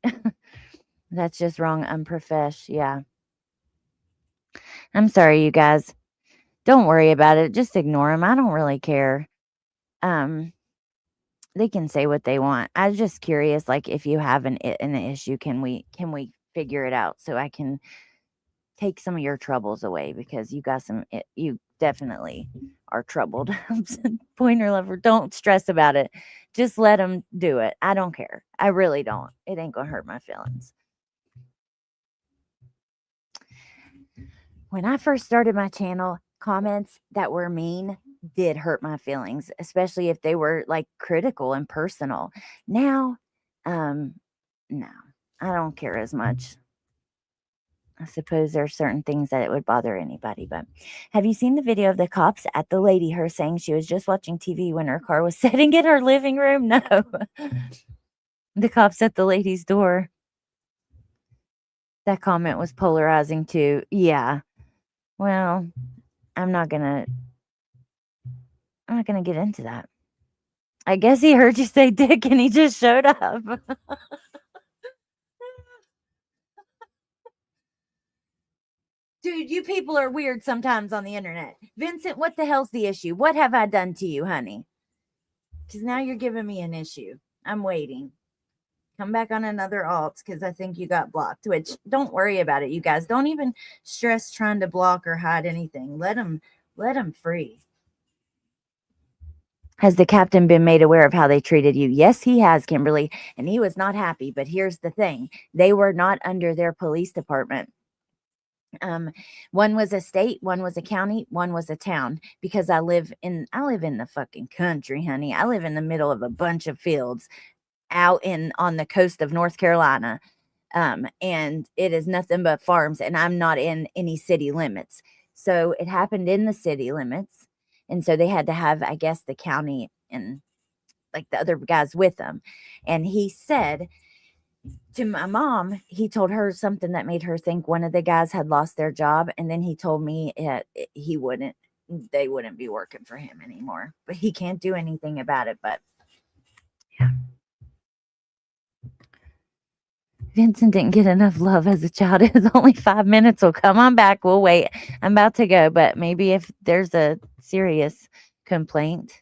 That's just wrong. Unprofesh. Yeah. I'm sorry, you guys. Don't worry about it. Just ignore them. I don't really care. They can say what they want. I was just curious, like, if you have an issue, can we figure it out so I can take some of your troubles away, because you got you definitely are troubled. Pointer lover, don't stress about it. Just let them do it. I don't care. I really don't. It ain't gonna hurt my feelings. When I first started my channel, comments that were mean did hurt my feelings, especially if they were like critical and personal. Now, no, I don't care as much. I suppose there are certain things that it would bother anybody. But have you seen the video of the cops at the lady, her saying she was just watching TV when her car was sitting in her living room? No. The cops at the lady's door. That comment was polarizing too. Yeah. Well, I'm not gonna get into that. I guess he heard you say dick and he just showed up. Dude, you people are weird sometimes on the internet. Vincent, what the hell's the issue? What have I done to you, honey? Because now you're giving me an issue. I'm waiting. Come back on another alt, because I think you got blocked, which don't worry about it, you guys. Don't even stress trying to block or hide anything. Let him free. Has the captain been made aware of how they treated you? Yes, he has, Kimberly, and he was not happy. But here's the thing. They were not under their police department. One was a state, one was a county, one was a town, because I live in the fucking country, honey. I live in the middle of a bunch of fields out on the coast of North Carolina. And it is nothing but farms, and I'm not in any city limits. So it happened in the city limits. And so they had to have, I guess, the county and like the other guys with them. And he said to my mom, he told her something that made her think one of the guys had lost their job. And then he told me they wouldn't be working for him anymore, but he can't do anything about it. But yeah. Vincent didn't get enough love as a child. It was only 5 minutes. Well, come on back. We'll wait. I'm about to go, but maybe if there's a serious complaint,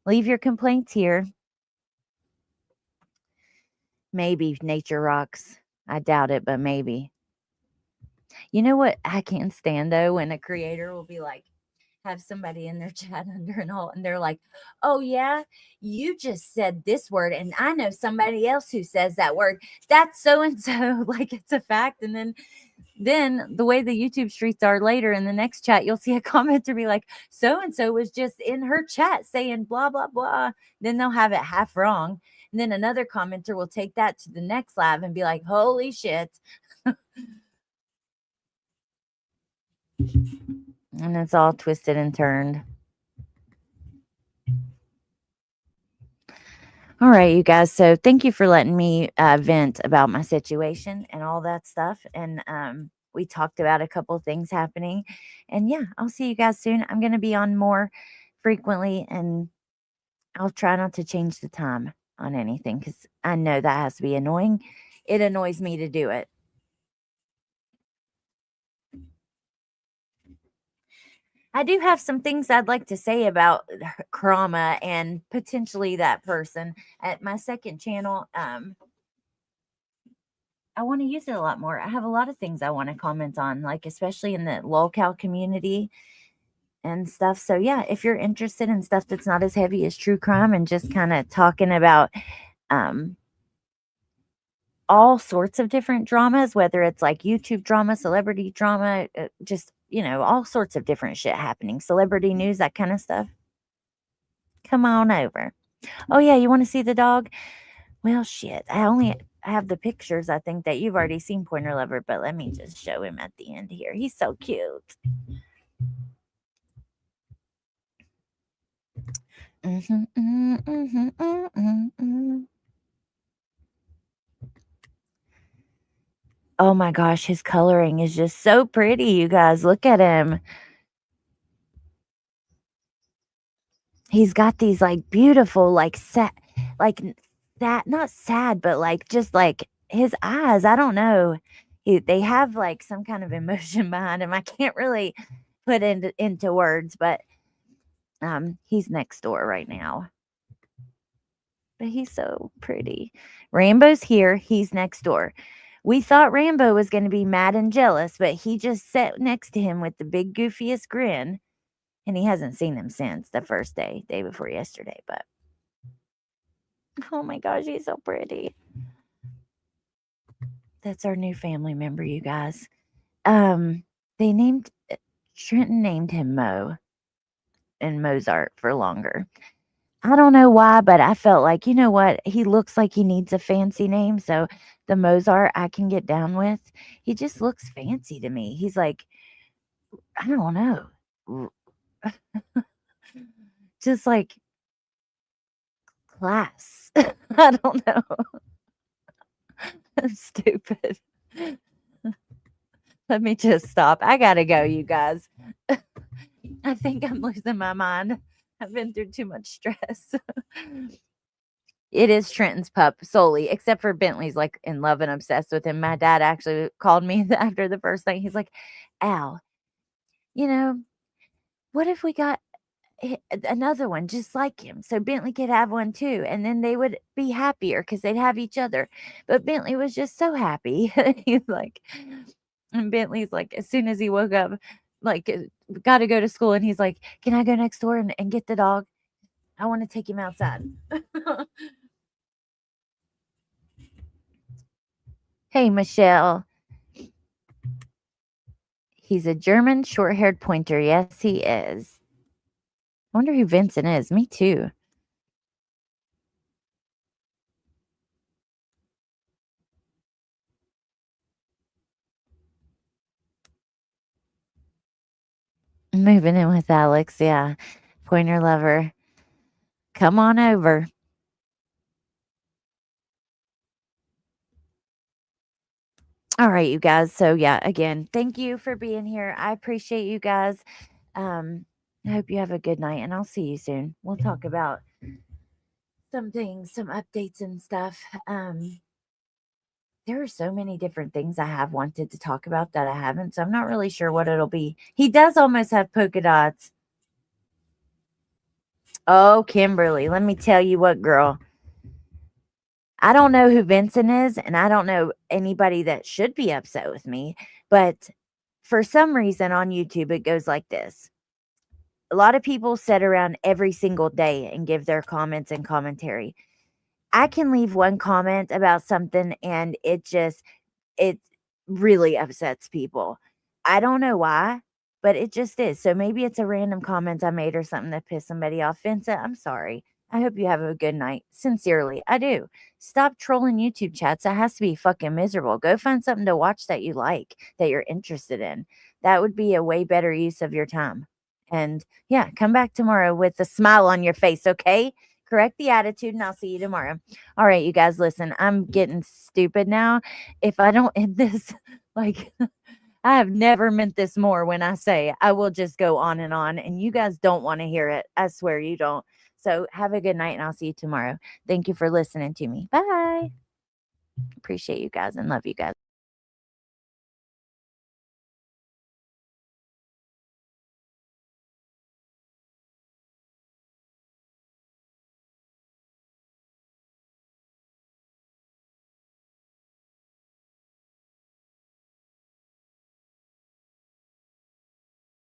leave your complaints here. Maybe Nature Rocks. I doubt it, but maybe. You know what I can't stand, though, when a creator will be like, have somebody in their chat under an alt and they're like, oh yeah, you just said this word and I know somebody else who says that word. That's so and so, like it's a fact. And then the way the YouTube streets are later in the next chat, you'll see a commenter be like, so and so was just in her chat saying blah blah blah. Then they'll have it half wrong. And then another commenter will take that to the next live and be like, holy shit. And it's all twisted and turned. All right, you guys. So thank you for letting me vent about my situation and all that stuff. And we talked about a couple of things happening. And yeah, I'll see you guys soon. I'm going to be on more frequently, and I'll try not to change the time on anything because I know that has to be annoying. It annoys me to do it. I do have some things I'd like to say about Krama and potentially that person at my second channel. I want to use it a lot more. I have a lot of things I want to comment on, like especially in the lolcow community and stuff. So yeah, if you're interested in stuff that's not as heavy as true crime and just kind of talking about all sorts of different dramas, whether it's like YouTube drama, celebrity drama, just, all sorts of different shit happening, celebrity news, that kind of stuff. Come on over. Oh yeah, you want to see the dog? Well, shit. I have the pictures, I think, that you've already seen, Pointer Lover, but let me just show him at the end here. He's so cute. Oh my gosh, his coloring is just so pretty, you guys. Look at him. He's got these like beautiful, like sad, like that, not sad, but like just like his eyes. I don't know. They have like some kind of emotion behind him. I can't really put into words, but he's next door right now. But he's so pretty. Rambo's here. He's next door. We thought Rambo was going to be mad and jealous, but he just sat next to him with the big goofiest grin. And he hasn't seen him since the first day before yesterday. But oh my gosh, he's so pretty. That's our new family member, you guys. Trenton named him Mo and Mozart for longer. I don't know why, but I felt like, you know what? He looks like he needs a fancy name. So the Mozart I can get down with. He just looks fancy to me. He's like, I don't know. Just like class. I don't know. I'm stupid. Let me just stop. I gotta go, you guys. I think I'm losing my mind. I've been through too much stress. It is Trenton's pup solely, except for Bentley's like in love and obsessed with him. My dad actually called me after the first thing. He's like, Al, what if we got another one just like him so Bentley could have one too, and then they would be happier because they'd have each other. But Bentley was just so happy. He's like, and Bentley's like, as soon as he woke up, like, got to go to school, and he's like, can I go next door and get the dog? I want to take him outside. Hey, Michelle. He's a German short-haired pointer. Yes, he is. I wonder who Vincent is. Me too. Moving in with Alex. Yeah. Pointer lover. Come on over. All right, you guys. So yeah, again, thank you for being here. I appreciate you guys. I hope you have a good night, and I'll see you soon. We'll talk about some things, some updates and stuff. There are so many different things I have wanted to talk about that I haven't, so I'm not really sure what it'll be. He does almost have polka dots. Oh, Kimberly, let me tell you what, girl. I don't know who Vincent is, and I don't know anybody that should be upset with me, but for some reason on YouTube, it goes like this. A lot of people sit around every single day and give their comments and commentary. I can leave one comment about something and it really upsets people. I don't know why, but it just is. So maybe it's a random comment I made or something that pissed somebody off. Vincent, I'm sorry. I hope you have a good night. Sincerely, I do. Stop trolling YouTube chats. That has to be fucking miserable. Go find something to watch that you like, that you're interested in. That would be a way better use of your time. And yeah, come back tomorrow with a smile on your face, okay? Correct the attitude, and I'll see you tomorrow. All right, you guys, listen, I'm getting stupid now. If I don't end this, like, I have never meant this more when I say I will just go on, and you guys don't want to hear it. I swear you don't. So have a good night, and I'll see you tomorrow. Thank you for listening to me. Bye. Appreciate you guys and love you guys.